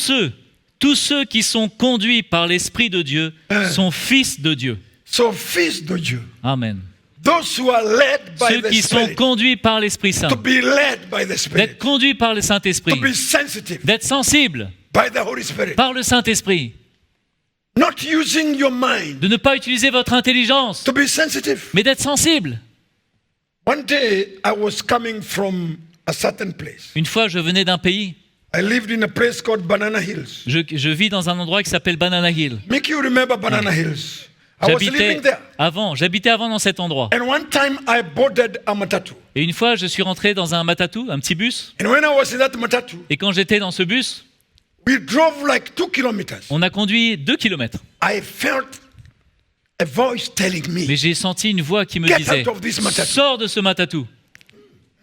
ceux qui sont conduits par l'Esprit de Dieu sont fils de Dieu. So fils de Dieu. Amen. Those who are led by Ceux the qui sont Spirit. conduits par l'Esprit Saint, To be led by the Spirit. d'être conduits par le To Saint-Esprit, be sensitive d'être sensibles by the Holy Spirit. par le Saint-Esprit, Not using your mind. de ne pas utiliser votre intelligence, To be sensitive. mais d'être sensible. One day I was coming from a certain place. Une fois, je venais d'un pays. I lived in a place called Banana Hills. Je vis dans un endroit qui s'appelle Banana Hill. Make you remember Banana Hills. I was living there. J'habitais avant dans cet endroit. And one time I boarded a matatu. Et une fois, je suis rentré dans un matatu, un petit bus. And when I was in that matatu, Et quand j'étais dans ce bus, we drove like 2 kilometers. on a conduit 2 kilomètres. I felt a voice telling me, Mais j'ai senti une voix qui me Get disait, out of this matatu. sors de ce matatu.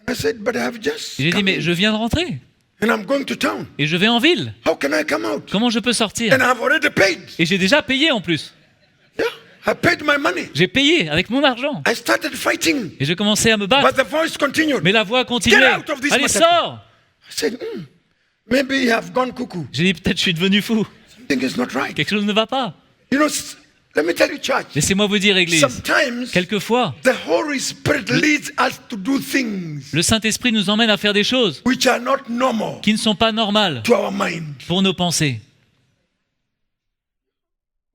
I said, but I have just Et j'ai dit, come mais in, je viens de rentrer. and I'm going to town. Et je vais en ville. How can I come out? Comment je peux sortir? And I've already paid. Et j'ai déjà payé en plus. Yeah, I paid my money. J'ai payé avec mon argent. I started fighting, Et j'ai commencé à me battre. but the voice continued. Mais la voix continuait. Get out of this Allez, matatu. sors! I said, maybe you have gone cuckoo. J'ai dit, peut-être je suis devenu fou. Something is not right. Quelque chose ne va pas. You know, let me tell you, church. Laissez-moi vous dire, Église, Sometimes quelquefois, the Holy Spirit leads us to do things le Saint-Esprit nous emmène à faire des choses which are not normal qui ne sont pas normales to our mind. pour nos pensées.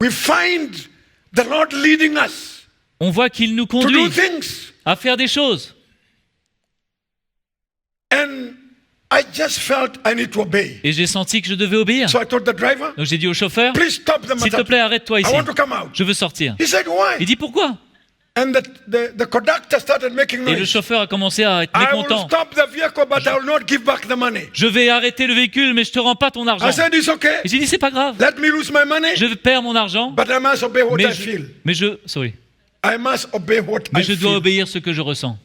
We find the Lord leading us On voit qu'il nous to do conduit things. à faire des choses. And I just felt I need to obey. Et j'ai senti que je devais obéir. So I told the driver, Donc j'ai dit au chauffeur, please stop the s'il te matatu. plaît, arrête-toi I ici. want to come out. Je veux sortir. He said, Il why? dit, pourquoi? And the conductor started making Et le noise. chauffeur a commencé à être I will mécontent. stop the vehicle, but I will not give back the money. Je vais arrêter le véhicule, mais je te rends pas ton argent. I said, it's okay. Et j'ai dit, c'est pas grave. Let me lose my money, Je perds mon argent, but I must obey what I feel. mais I must obey what I je dois feel. obéir ce que je ressens.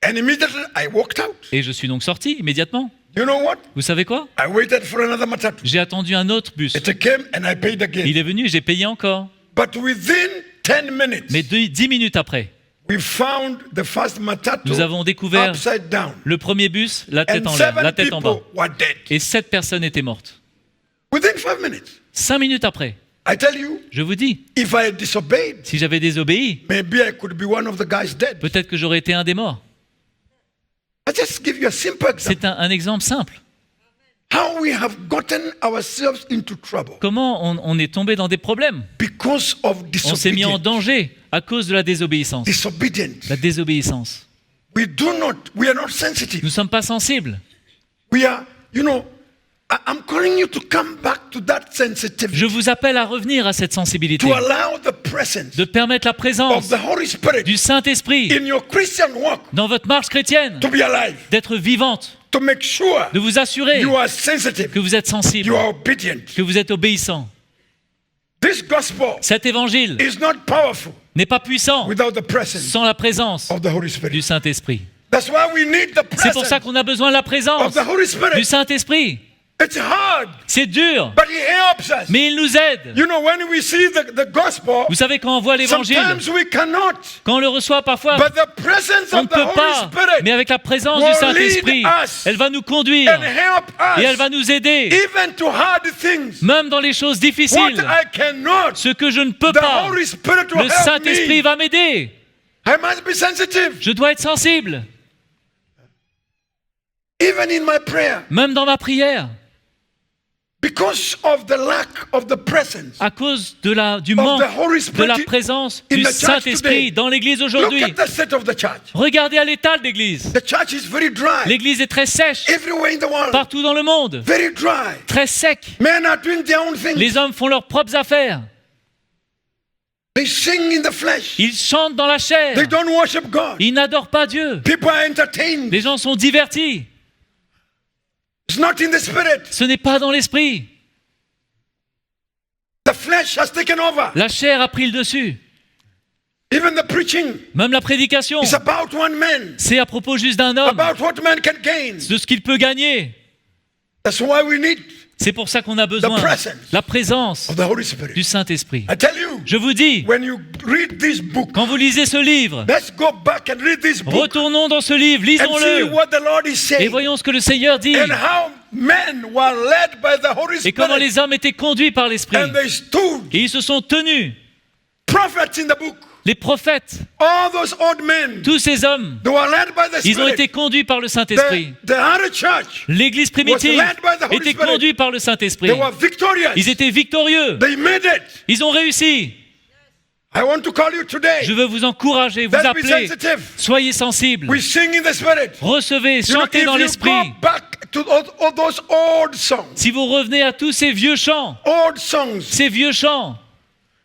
And immediately I walked out. Et je suis donc sorti immédiatement. You know what? Vous savez quoi? I waited for another matatu. J'ai attendu un autre bus. It came and I paid again. Il est venu et j'ai payé encore. But within 10 minutes, Mais 10 minutes après, we found the first matatu nous avons découvert upside down. le premier bus, la tête And en l'air, 7 la tête en bas. people were dead. Et 7 personnes étaient mortes. Within 5 minutes. 5 minutes après, I tell you, je vous dis, if I had disobeyed, si j'avais désobéi, maybe I could be one of the guys dead. peut-être que j'aurais été un des morts. I just give you a simple example. C'est un exemple simple. How we have gotten ourselves into trouble Comment on est tombé dans des problèmes? because of On s'est mis en disobedience. danger à cause de la désobéissance. Disobedience. La désobéissance. We are not sensitive. Nous ne sommes pas sensibles. We are, I'm calling you to come back to that sensitivity. Je vous appelle à revenir à cette sensibilité, To allow the presence de permettre la of présence the Holy Spirit du Saint-Esprit in your Christian walk dans votre marche chrétienne, to be alive, d'être vivante, to make sure de vous assurer you are sensitive, que vous êtes sensible, you are obedient. que vous êtes obéissant. This gospel Cet évangile is not powerful n'est pas puissant without the presence sans la présence of the Holy du Spirit. Saint-Esprit. That's why we need the C'est pour ça presence qu'on a besoin de la of présence the Holy du Spirit. Saint-Esprit. It's hard, C'est dur, but He helps us. mais il nous aide. You know, when we see the gospel, Vous savez, quand on voit l'évangile, sometimes we cannot. quand on le reçoit parfois, But the presence on ne of the peut Holy pas. Spirit Mais avec la présence will du Saint-Esprit, lead us elle va nous conduire and help et elle us va nous aider, even to hard things. même dans les choses What difficiles. I cannot, Ce que je ne peux the pas, Holy Spirit will le help Saint-Esprit me. va m'aider. I must be sensitive. Je dois être sensible, Even in my prayer, même dans ma prière. Because of the lack of the presence À cause du of manque the Holy de la Spirit présence in du the church Saint-Esprit today. dans l'Église Look aujourd'hui. at the state of the church. Regardez à l'état de l'Église. The church is very dry. L'Église est très sèche Everywhere in the world. partout dans le monde, Very dry. très sec. Men are doing their own things. Les hommes font leurs propres affaires. They sing in the flesh. Ils chantent dans la chair. They don't worship God. Ils n'adorent pas Dieu. People are entertained. Les gens sont divertis. It's not in the spirit. Ce n'est pas dans l'esprit. The flesh has taken over. La chair a pris le dessus. Even the preaching Même la prédication, is about one man. c'est à propos juste d'un homme, About what man can gain. de ce qu'il peut gagner. That's why we need C'est pour ça qu'on a besoin la présence of the Holy Spirit. du Saint-Esprit. I tell you, Je vous dis, when you read this book, quand vous lisez ce livre, let's go back and read this book retournons dans ce livre, and see lisons-le what the Lord is et saying voyons ce que le Seigneur dit and how men were led by the Holy et comment Spirit les hommes étaient conduits par l'Esprit. and they stood. Et ils se sont tenus. Prophets in the book, Les prophètes, all those old men, tous ces hommes, they were led by the ils ont Spirit. été conduits par le Saint-Esprit. The early church, L'Église primitive was led by the Holy était Spirit. conduite par le Saint-Esprit. they were victorious. Ils étaient victorieux. They made it. Ils ont réussi. I want to call you today. Je veux vous encourager, vous Let's be appeler. sensitive. Soyez sensibles. We sing in the Spirit. Recevez, You know, chantez dans if you l'Esprit. go back to all those old songs, Si vous revenez à tous ces vieux chants, ces vieux chants,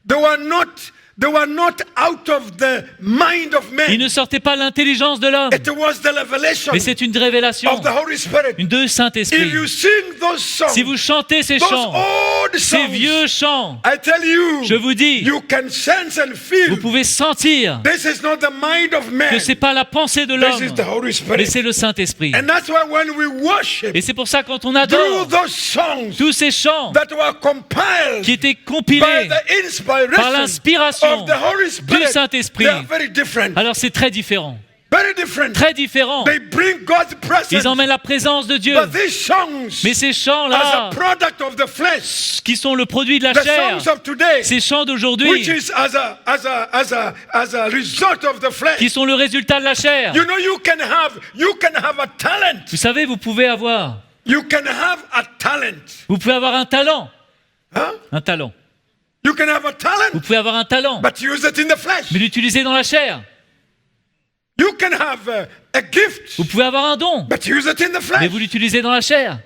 they were not out of the mind of ils men. ne sortaient pas l'intelligence de l'homme, It was the revelation mais c'est une révélation of the Holy Spirit. de Saint-Esprit. If you sing those songs, Si vous chantez ces those chants, old ces songs, vieux chants, I tell you, je vous dis, you can sense and feel. vous pouvez sentir This is not the mind of man. que ce n'est pas la pensée de This l'homme, is the Holy mais Spirit. c'est le Saint-Esprit. And that's why when we worship Et c'est pour ça quand on through adore those songs tous ces chants that were compiled qui étaient by compilés the inspiration par l'inspiration of the Holy du Spirit, Saint-Esprit, they are very different. alors c'est très différent. Very different. Très différent. They bring God's presence. Ils emmènent la présence de Dieu. But these songs, Mais ces as chants-là, a product of the flesh, qui sont le produit de la the chair, songs of today, ces chants which d'aujourd'hui, is as a result of the flesh. qui sont le résultat de la chair. You know, you can have a talent. Vous savez, vous pouvez avoir un talent. Huh? Un talent. You can have a Vous talent, pouvez avoir un talent, but use it in the flesh. mais l'utiliser dans la chair. You can have a gift, Vous pouvez avoir un don, but use it in the mais flesh. vous l'utilisez dans la chair.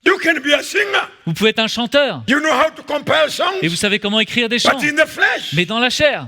You can be a singer. Vous pouvez être un chanteur, You know how to compile songs, et vous savez comment écrire des chants, but in the flesh. mais dans la chair.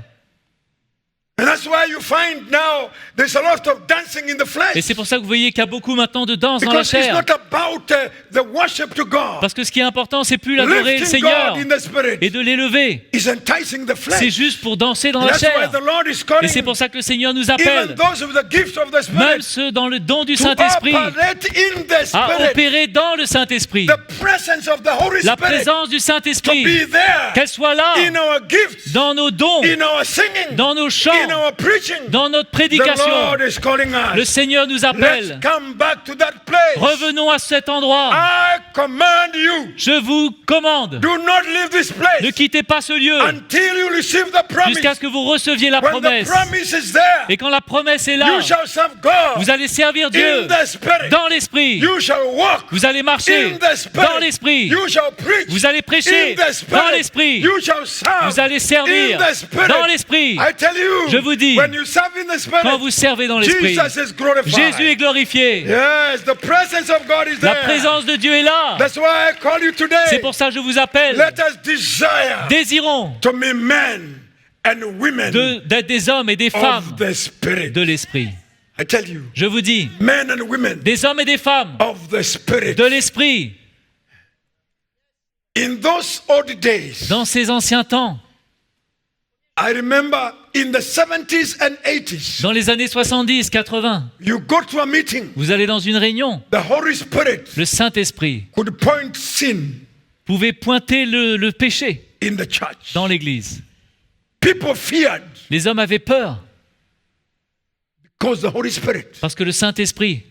And that's why you find now there's a lot of dancing in the flesh. Et c'est pour ça que vous voyez qu'il y a beaucoup maintenant de danse dans la Because it's chair. not about the worship to God. Parce que ce qui est important, c'est plus d'adorer le Lifting Seigneur God in the spirit et de l'élever. is enticing the C'est flesh. juste pour danser dans And la that's why chair. the Lord is Et calling c'est pour ça que le Seigneur nous even appelle, those with the gifts of the même Spirit ceux dans le don du to Saint-Esprit, operate in the à Spirit. opérer dans le Saint-Esprit. The presence of the Holy La Spirit présence du to Saint-Esprit, be there qu'elle soit là, in our gifts, dans nos dons, in our singing, dans nos in chants, our preaching. dans notre The prédication. Lord is calling Le us. Seigneur nous Let's appelle. come back to that place. Revenons à cet endroit. I command you, Je vous commande, do not leave this ne place quittez pas ce lieu until you receive the promise. jusqu'à ce que vous receviez la When the promesse. promise is there, Et quand la promesse est là, you shall serve God vous allez servir in Dieu the Spirit. dans l'Esprit. You shall walk Vous allez marcher in the Spirit. dans l'Esprit. You shall preach Vous allez prêcher in the Spirit. dans l'Esprit. You shall serve Vous allez servir in the Spirit. dans l'Esprit. I tell you, Je vous dis, when you serve in the Spirit, Quand vous servez dans l'Esprit, Jesus is glorified. Jésus est glorifié. Yes, the presence of God is La there. présence de Dieu est là. That's why I call you today. C'est pour ça que je vous appelle. Let us desire Désirons to be men and women d'être des hommes et des femmes of the Spirit. de l'Esprit. I tell you, Je vous dis, men and women des hommes et des femmes of the Spirit. de l'Esprit. In those old days, Dans ces anciens temps, I remember in the 70s and 80s, dans les années 70, 80, you go to a meeting, vous allez dans une réunion, the Holy Spirit le Saint-Esprit could point sin pouvait pointer le péché in the church. dans l'Église. People feared Les hommes avaient peur because the Holy Spirit parce que le Saint-Esprit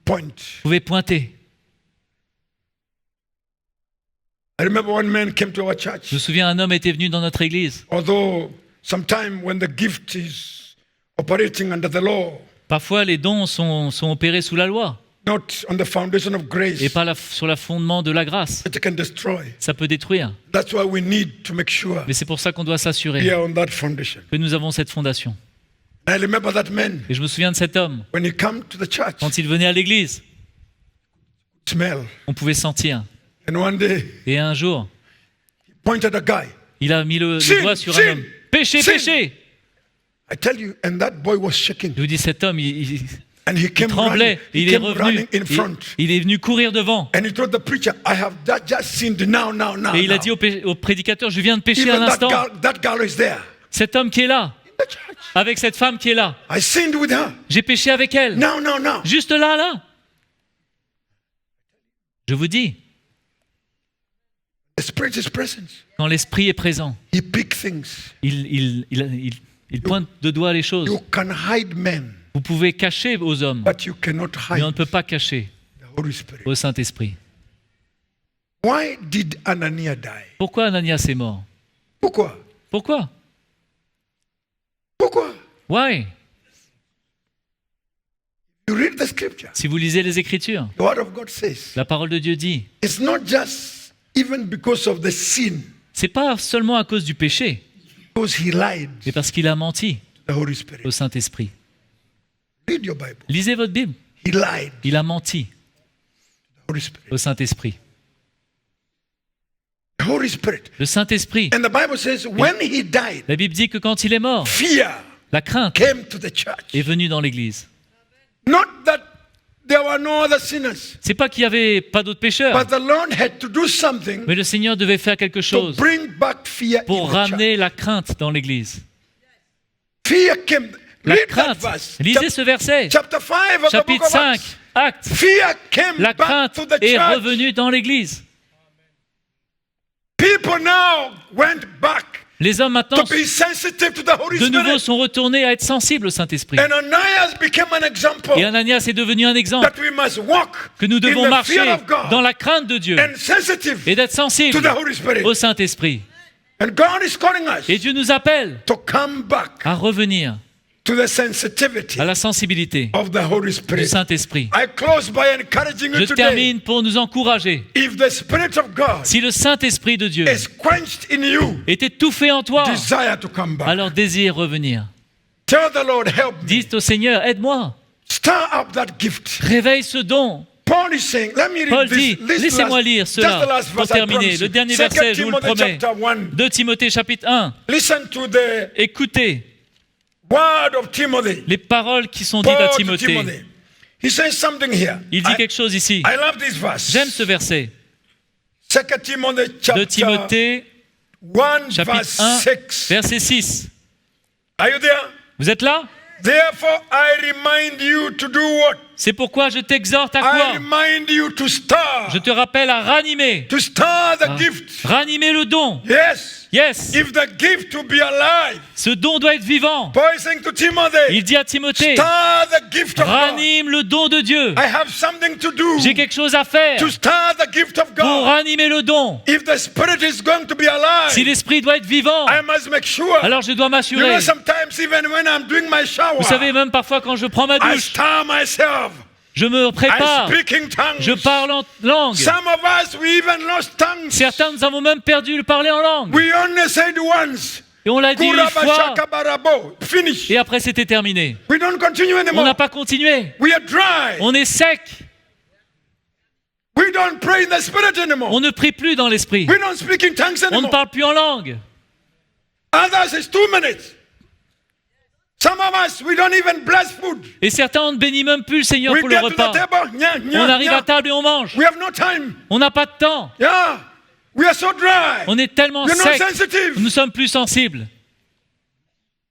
point. pouvait pointer. I remember one man came to our Je church. me souviens, un homme était venu dans notre église. Although sometime when the gift is operating under the law, Parfois, les dons sont opérés sous la loi. not on the foundation of grace, et pas sur le fondement de la grâce. it can destroy. Ça peut détruire. That's why we need to make sure Mais c'est pour ça qu'on doit we s'assurer are on that foundation. que nous avons cette fondation. I remember that man, Et je me souviens de cet homme, when he came to the church, quand il venait à l'église, smell. on pouvait sentir. And one day, Et un jour, he pointed at a guy. il a mis le Sin, doigt sur sin, un homme. Péché, sin. péché! I tell you, and that boy was shaking. Je vous dis, cet homme, il And he came tremblait. running. He Il est came revenu. running in front. Il est venu courir devant. And he told the preacher, I have just sinned now. Et il a dit au prédicateur, je viens de pécher à Even l'instant. that girl is there Cet homme qui est là, in the church. avec cette femme qui est là, I sinned with her. j'ai péché avec elle. Now. Juste là, là. Je vous dis, The Spirit is present. quand l'Esprit est présent, He picks things. il pointe de doigt les choses. You can hide men, Vous pouvez cacher aux hommes, but you cannot mais on ne hide peut pas cacher the Holy Spirit. au Saint-Esprit. Why did Ananias die? Pourquoi Ananias est mort? Pourquoi? Pourquoi? Pourquoi? Why? You read the scripture. Si vous lisez les Écritures, The word of God says, la parole de Dieu dit, it's not just even because of the sin, c'est pas seulement à cause du péché, because he lied mais parce qu'il a menti to the Holy Spirit. au Saint-Esprit. Read your Bible. Lisez votre Bible. He lied to Il a menti the Holy Spirit. au Saint-Esprit. The Holy Spirit. Le Saint-Esprit, And the Bible says, when he died, la Bible dit que quand il est mort, fear la crainte came to the church. est venue dans l'Église. Not that there were no other sinners, C'est pas qu'il n'y avait pas d'autres pécheurs, but the Lord had to do something mais le Seigneur devait faire quelque to chose bring back fear pour in the ramener la crainte dans l'Église. church. Fear came. La Read that crainte. verse. Lisez ce verset. Chapter 5 of the book Chapitre of 5, Acts. Actes. Fear came La back crainte to the est church. revenue dans l'Église. People now went back Les hommes maintenant, to be sensitive to the Holy de nouveau, Spirit. sont retournés à être sensibles au Saint-Esprit. And Ananias became an example Et Ananias est devenu un exemple that we must walk que nous in devons the marcher fear of God dans la crainte de Dieu and sensitive et d'être to sensibles the Holy Spirit. au Saint-Esprit. And God is calling us Et Dieu nous appelle to come back à revenir to the sensitivity à la sensibilité of the Holy du Spirit. Saint-Esprit. I close by encouraging Je you today. termine pour nous encourager. If the Spirit of God Si le Saint-Esprit de Dieu is quenched in you, est étouffé en toi, desire to come back. alors désire revenir. Tell the Lord, help me. Dites au Seigneur, aide-moi, Stir up that gift. réveille ce don. Paul is saying, let me read Paul this. dit, laissez-moi lire just the cela last pour verse, I terminer. promise Le you. dernier 2 verset, je vous le Timothy promets. chapter 1. 2 Timothée chapitre 1. Listen to the Écoutez word of Timothy. les paroles qui sont dites à Paul to Timothée. Timothy. He says something here. Il dit quelque chose ici. I love this verse. J'aime ce verset. 2 Timothy 2 chapter Timothée 1 chapitre verse 1, 6. verset 6. Are you there? Vous êtes là? Therefore, I remind you to do what? C'est pourquoi je t'exhorte à I quoi? remind you to stir. Je te rappelle à ranimer. To stir the gift. Ranimer le don. Yes. Yes. If the gift to be alive. Ce don doit être vivant. Paul is saying to Timothy. Il dit à Timothée, Stir the gift of God. ranime le don de Dieu. I have something to do. J'ai quelque chose à faire To stir the gift of pour God. ranimer le don. If the Spirit is going to be alive, Si l'esprit doit être vivant, I must make sure. alors je dois You know, m'assurer. sometimes even when I'm doing my shower, Vous savez, même parfois quand je prends ma I douche, stir myself. je me I prépare, speak in tongues. je parle en langue. Some of us, we even lost tongues. Certains, nous avons même perdu le parler en langue. We only said once. Et on l'a dit une fois, Kurabashakabarabo. Finish. et après c'était terminé. We don't continue On anymore. n'a pas continué. We are dry. On est sec. We don't pray in the Spirit anymore. On ne prie plus dans l'esprit. We don't speak in tongues On ne anymore. parle plus en langue. Others is 2 minutes. Some of us, we don't even bless food. Et certains, on ne bénit même plus le Seigneur We pour le get to repas. the table. Nya, nya, On arrive nya. à table et on mange. We have no time. On n'a pas de temps. Yeah. We are so dry. On est tellement We're not sec. sensitive. Nous sommes plus sensibles.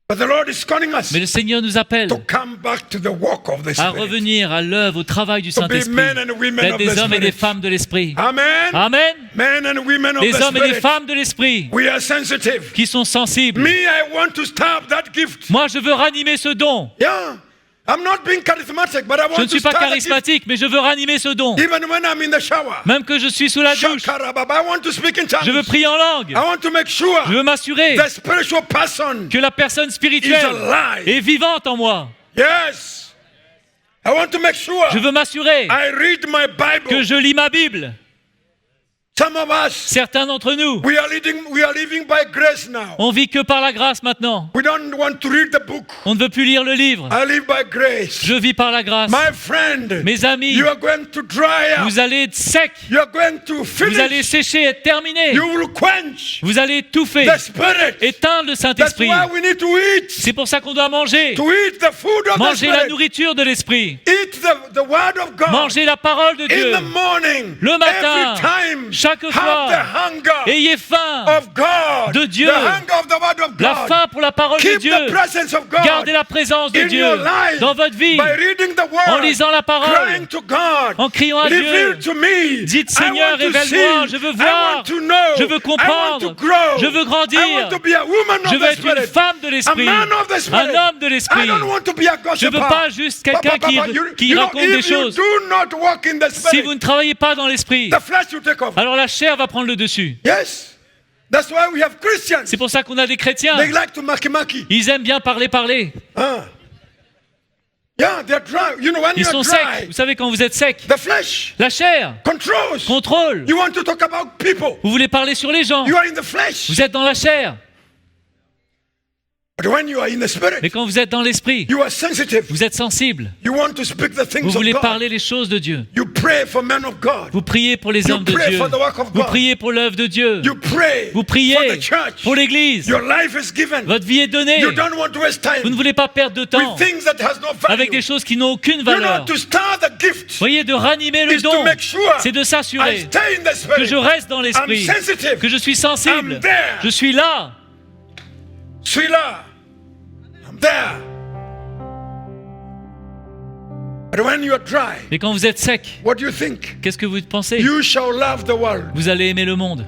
But the Lord is calling us Mais le Seigneur nous appelle to come back to the walk of the à Spirit. revenir à l'œuvre, au travail du To be Saint-Esprit. men and women D'être of des the hommes et des Spirit. femmes de l'Esprit. Amen. Amen. Men and women of Des the hommes et des Spirit. femmes de l'Esprit We are sensitive. qui sont sensibles. Me, I want to stop that gift. Moi, je veux ranimer ce don. Yeah. I'm not being charismatic, but I Je want ne to suis pas start the gift. charismatique, mais je veux ranimer ce don. Even when I'm in the shower. Même que je suis sous la douche, Shakarababa. I want to speak in tongues. je veux prier en langue. I want to make sure Je veux m'assurer the spiritual person que la personne is spirituelle alive. est vivante en moi. Yes. I want to make sure Je veux m'assurer I read my que Bible. je lis ma Bible. Some of us, Certains d'entre nous, we are living by grace now. on vit que par la grâce maintenant. We don't want to read the book. On ne veut plus lire le livre. I live by grace. Je vis par la grâce. My friend, Mes amis, you are going to dry up. vous allez être sec. You are going to Vous allez finish. sécher et être terminé. You will quench Vous allez étouffer, the Spirit. éteindre le That's Saint-Esprit. why we need to eat. C'est pour ça qu'on doit manger. To eat the food of the Manger la Spirit. nourriture de l'Esprit. Eat the word of God. Manger la parole de In Dieu. the morning. Le matin, Every time. chaque Have fois. the hunger Ayez faim. of God. de Dieu. The hunger of the word of La God. faim pour la parole de Keep Dieu. the presence of God Gardez la présence de in Dieu your life dans votre vie. by reading the word, En lisant la parole. crying to God, En criant à reveal Dieu. to me. Dites, I Seigneur, want to révèle-moi, see. je veux I voir. want to know. Je veux comprendre. I want to grow. Je veux grandir. I want to be a woman Je of veux the être une Spirit. femme de A l'Esprit. man of the Spirit. Un homme de l'Esprit. I don't want to be a Je ne veux gossiper. pas juste quelqu'un qui raconte des choses. If you do not walk in the Si Spirit, vous ne travaillez pas dans l'Esprit, the flesh will take over. alors la chair va prendre le dessus. Yes. That's why we have Christians. C'est pour ça qu'on a des chrétiens. They like to maki. Ils aiment bien parler. Yeah, they're dry. You know, when Ils you're sont dry, secs. Vous savez, quand vous êtes sec, the flesh la chair controls. contrôle. You want to talk about people. Vous voulez parler sur les gens. You are in the flesh. Vous êtes dans la chair. But when you are in the Spirit, Mais quand vous êtes dans l'Esprit, you are sensitive. vous êtes sensible. You want to speak the things Vous voulez of God. parler les choses de Dieu. You pray for men of God. Vous priez pour les You hommes de pray Dieu. for the work of Vous God. priez pour l'œuvre de Dieu. You pray Vous for priez the church. pour l'Église. Your life is given. Votre vie est donnée. You don't want to waste time Vous ne voulez pas perdre de temps with things that has no value. avec des choses qui n'ont aucune You know, valeur. to start the gift Voyez, de ranimer le is to don, make sure c'est de I s'assurer stay in the que Spirit. je reste dans I'm l'Esprit, sensitive. que je suis sensible. I'm there. Je suis là. Suis là. I'm there. But when you are dry, Mais quand vous êtes sec, what do you think? qu'est-ce que vous pensez? You shall love the world. Vous allez aimer le monde.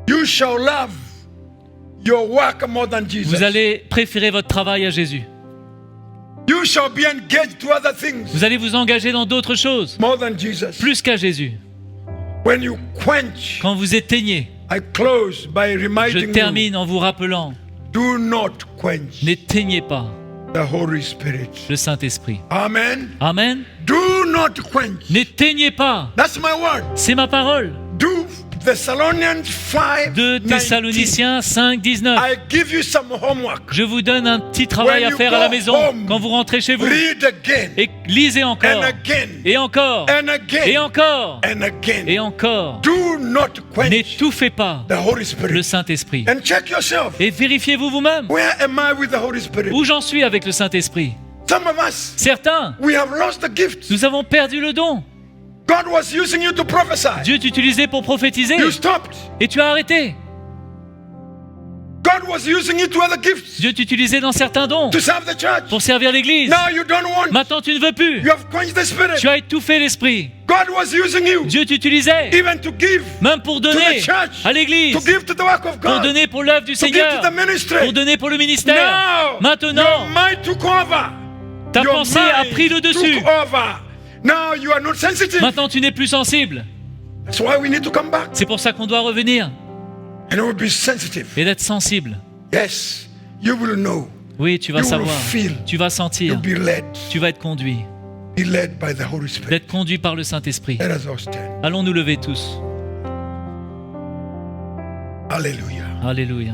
You shall love your work more than Jesus. Vous allez préférer votre travail à Jésus. You shall be engaged to other things Vous allez vous engager dans d'autres choses, more than Jesus. plus qu'à Jésus. When you quench, Quand vous éteignez, I close by je reminding you, termine en vous rappelant, do not quench n'éteignez pas the Holy Spirit. le Saint-Esprit. Amen. Amen. Do not quench. N'éteignez pas. That's my word. C'est ma parole. Do Thessalonians 5. 2 Thessaloniciens 5, 19. I give you some homework. Je vous donne un petit travail When à you faire à go la maison home, quand vous rentrez chez vous. Read again Et lisez encore. and again Et encore. and again Et encore. and again. Et encore. Do not quench N'étouffez pas the Holy le Spirit. Saint-Esprit. And check yourself. Et vérifiez-vous vous-même. Where am I with the Holy Spirit? Où j'en suis avec le Saint-Esprit? Some of us, Certains, we have lost the gift. nous avons perdu le don. God was using you to prophesy. Dieu t'utilisait pour prophétiser You stopped. et tu as arrêté. God was using you to other gifts Dieu t'utilisait dans certains dons to serve the church. pour servir l'Église. Now you don't want. Maintenant, tu ne veux plus. You have quenched the Spirit. Tu as étouffé l'Esprit. God was using you Dieu t'utilisait even to give, même pour donner the church, à l'Église, to give to the work of pour God, donner pour l'œuvre du to give to Seigneur, the ministry. pour donner pour le ministère. Now, Maintenant, your mind took over. ta Your pensée a mind pris le dessus. took over. Now you are not sensitive. Maintenant, tu n'es plus sensible. That's why we need to come back C'est pour ça qu'on doit revenir and we'll be sensitive. et d'être sensible. Yes, you will know. Oui, tu vas You will savoir, feel. tu vas You'll sentir, be led. tu vas être conduit, Be led by the Holy Spirit. d'être conduit par le Saint-Esprit. Let us all stand. Allons nous lever tous. Hallelujah. Alléluia.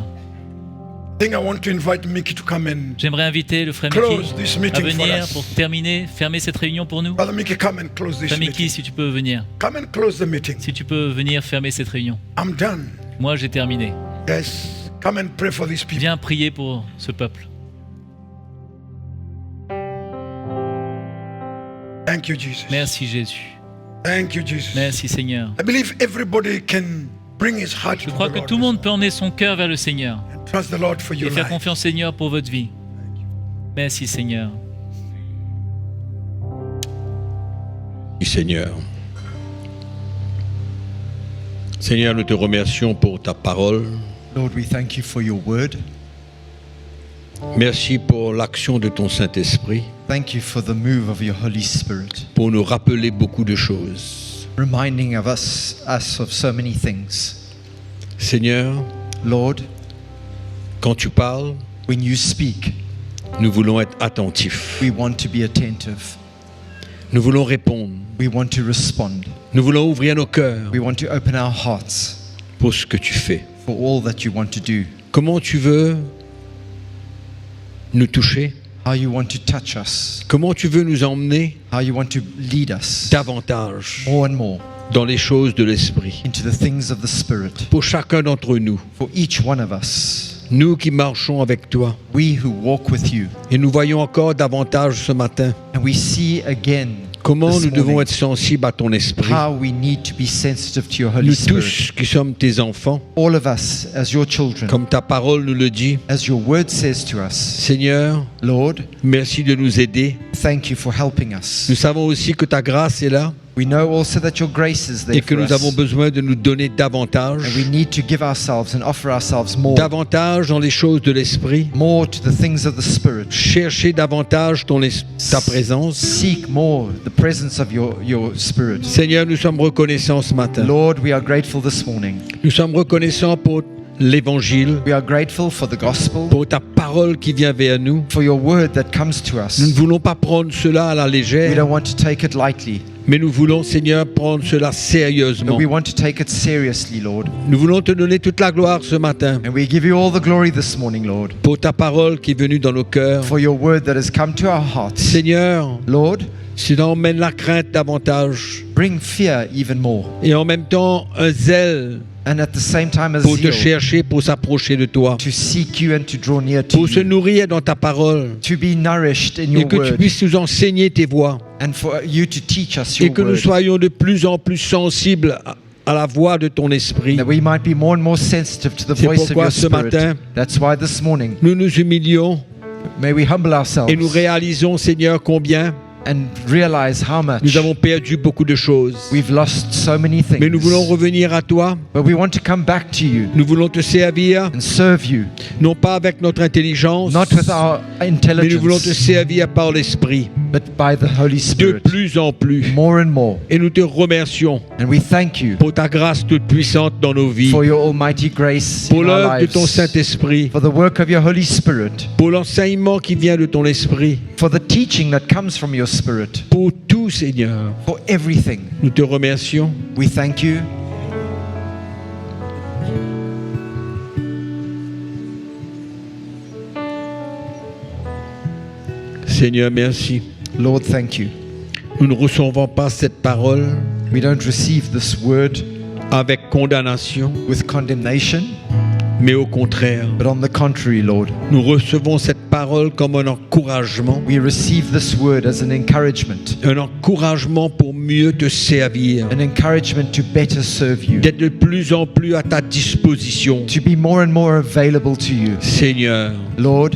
I think I want to invite Mickey to come and J'aimerais inviter le frère close Mickey this à meeting for venir us. pour terminer, fermer cette réunion pour nous. Brother Mickey, come and close this Frère Mickey, meeting. si tu peux venir. Come and close the meeting. Si tu peux venir fermer cette réunion. I'm done. Moi, j'ai terminé. Yes. Come and pray for these people. Viens prier pour ce peuple. Thank you, Jesus. Merci Jésus. Thank you, Jesus. Merci Seigneur. I believe everybody can bring his heart Je to crois the que Lord tout le monde peut emmener son cœur vers le Seigneur and trust the Lord for et your faire life. confiance au Seigneur pour votre vie. Merci Seigneur. Oui, Seigneur. Seigneur, nous te remercions pour ta parole. Lord, we thank you for your word. Merci pour l'action de ton Saint-Esprit, Thank you for the move of your Holy Spirit, pour nous rappeler beaucoup de choses. reminding of us of so many things. Seigneur, Lord, quand tu parles, when you speak, Nous voulons être attentifs. We want to be attentive. Nous voulons répondre. We want to respond. Nous voulons ouvrir nos cœurs We want to open our hearts pour ce que tu fais. for all that you want to do. Comment tu veux nous toucher? How you want to touch us. Comment tu veux nous emmener How you want to lead us davantage more and more dans les choses de l'esprit? into the things of the Spirit. Pour chacun d'entre nous, For each one of us, nous qui marchons avec toi, we who walk with you, et nous voyons encore davantage ce matin and we see again comment this nous devons morning être sensibles à ton esprit. how we need to be sensitive to your Holy Nous Spirit. tous qui sommes tes enfants, All of us as your children, comme ta parole nous le dit, as your word says to us, Seigneur, Lord, merci de nous aider. thank you for helping us. Nous savons aussi que ta grâce est là We know also that your grace is there et que for nous avons us, besoin de nous donner davantage, and we need to give ourselves and offer ourselves more, davantage dans les choses de l'esprit, more to the things of the Spirit. chercher davantage ta présence. Seek more the presence of your Spirit. Seigneur, nous sommes reconnaissants ce matin. Lord, we are grateful this morning. Nous sommes reconnaissants pour l'évangile, We are grateful for the gospel, pour ta parole qui vient vers nous. for your word that comes to us. Nous ne voulons pas prendre cela à la We légère, don't want to take it lightly, mais nous voulons, Seigneur, prendre cela but sérieusement. we want to take it seriously, Lord. Nous voulons te donner toute la gloire ce matin And we give you all the glory this morning, Lord, pour ta parole qui est venue dans nos cœurs. for your word that has come to our hearts. Seigneur, Lord, tu emmènes la crainte davantage bring fear even more, et en même temps un zèle and at the same time a pour te zeal chercher, pour s'approcher de toi, to seek you and to draw near to pour se you, nourrir dans ta parole to be nourished in et your que tu word, puisses nous enseigner tes voies and for you to teach us et your que nous word, soyons de plus en plus sensibles à la voix de ton esprit. that we might be more and more sensitive to the C'est voice of pourquoi your ce Spirit. matin, That's why this morning, nous nous humilions may we humble ourselves et nous réalisons, Seigneur, combien and realize how much nous avons perdu beaucoup de choses. we've lost so many things. Mais nous voulons revenir à toi, But we want to come back to you nous voulons te servir, and serve you, non pas avec notre intelligence, not with our mais nous voulons te intelligence, servir par l'Esprit, but by the Holy de Spirit, plus en plus. more and more. Et nous te remercions And we thank you pour ta grâce toute puissante dans nos vies, for your almighty grace pour in our l'œuvre de ton lives, Saint-Esprit, for the work of your Holy Spirit, pour l'enseignement qui vient de ton Esprit, for the teaching that comes from your Spirit, pour tout, Seigneur. for everything. Nous te remercions. We thank you. Seigneur, merci. Lord, thank you. Nous ne recevons pas cette parole We don't receive this word avec condamnation, with condemnation, mais au contraire, but on the contrary, Lord, nous recevons cette parole comme un encouragement this word as an encouragement pour mieux te servir, to better serve you, d'être de plus en plus à ta disposition. to be more and more available to you. Seigneur, Lord,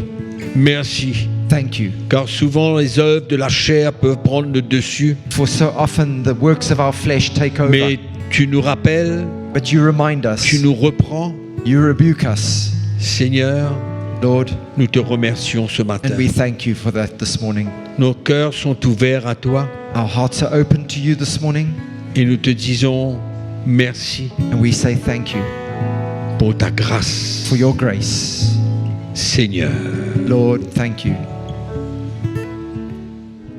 merci, thank you. car souvent les œuvres de la chair peuvent prendre le dessus, For so often the works of our flesh take over, mais tu nous rappelles, but you remind us, tu nous reprends. you rebuke us. Seigneur, Lord, nous te remercions ce matin. and we thank you for that this morning. Nos cœurs sont ouverts à toi Our hearts are open to you this morning, et nous te disons merci and we say thank you pour ta grâce. for your grace. Seigneur, Lord, thank you.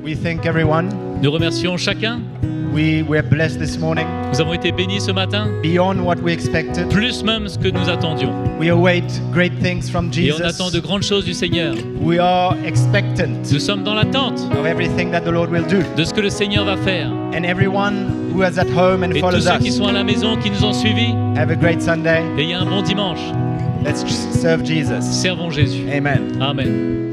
We thank everyone. Nous remercions chacun. We were blessed this morning, Nous avons été bénis ce matin, beyond what we expected. plus même ce que nous attendions. We await great things from Et on Jesus. attend de grandes choses du Seigneur. We are expectant Nous sommes dans l'attente of everything that the Lord will do. de ce que le Seigneur va faire. And everyone who is at home and Et tous follows ceux qui us, sont à la maison, qui nous ont suivis, have a great Sunday. ayez un bon dimanche. Let's serve Jesus. Servons Jésus. Amen. Amen.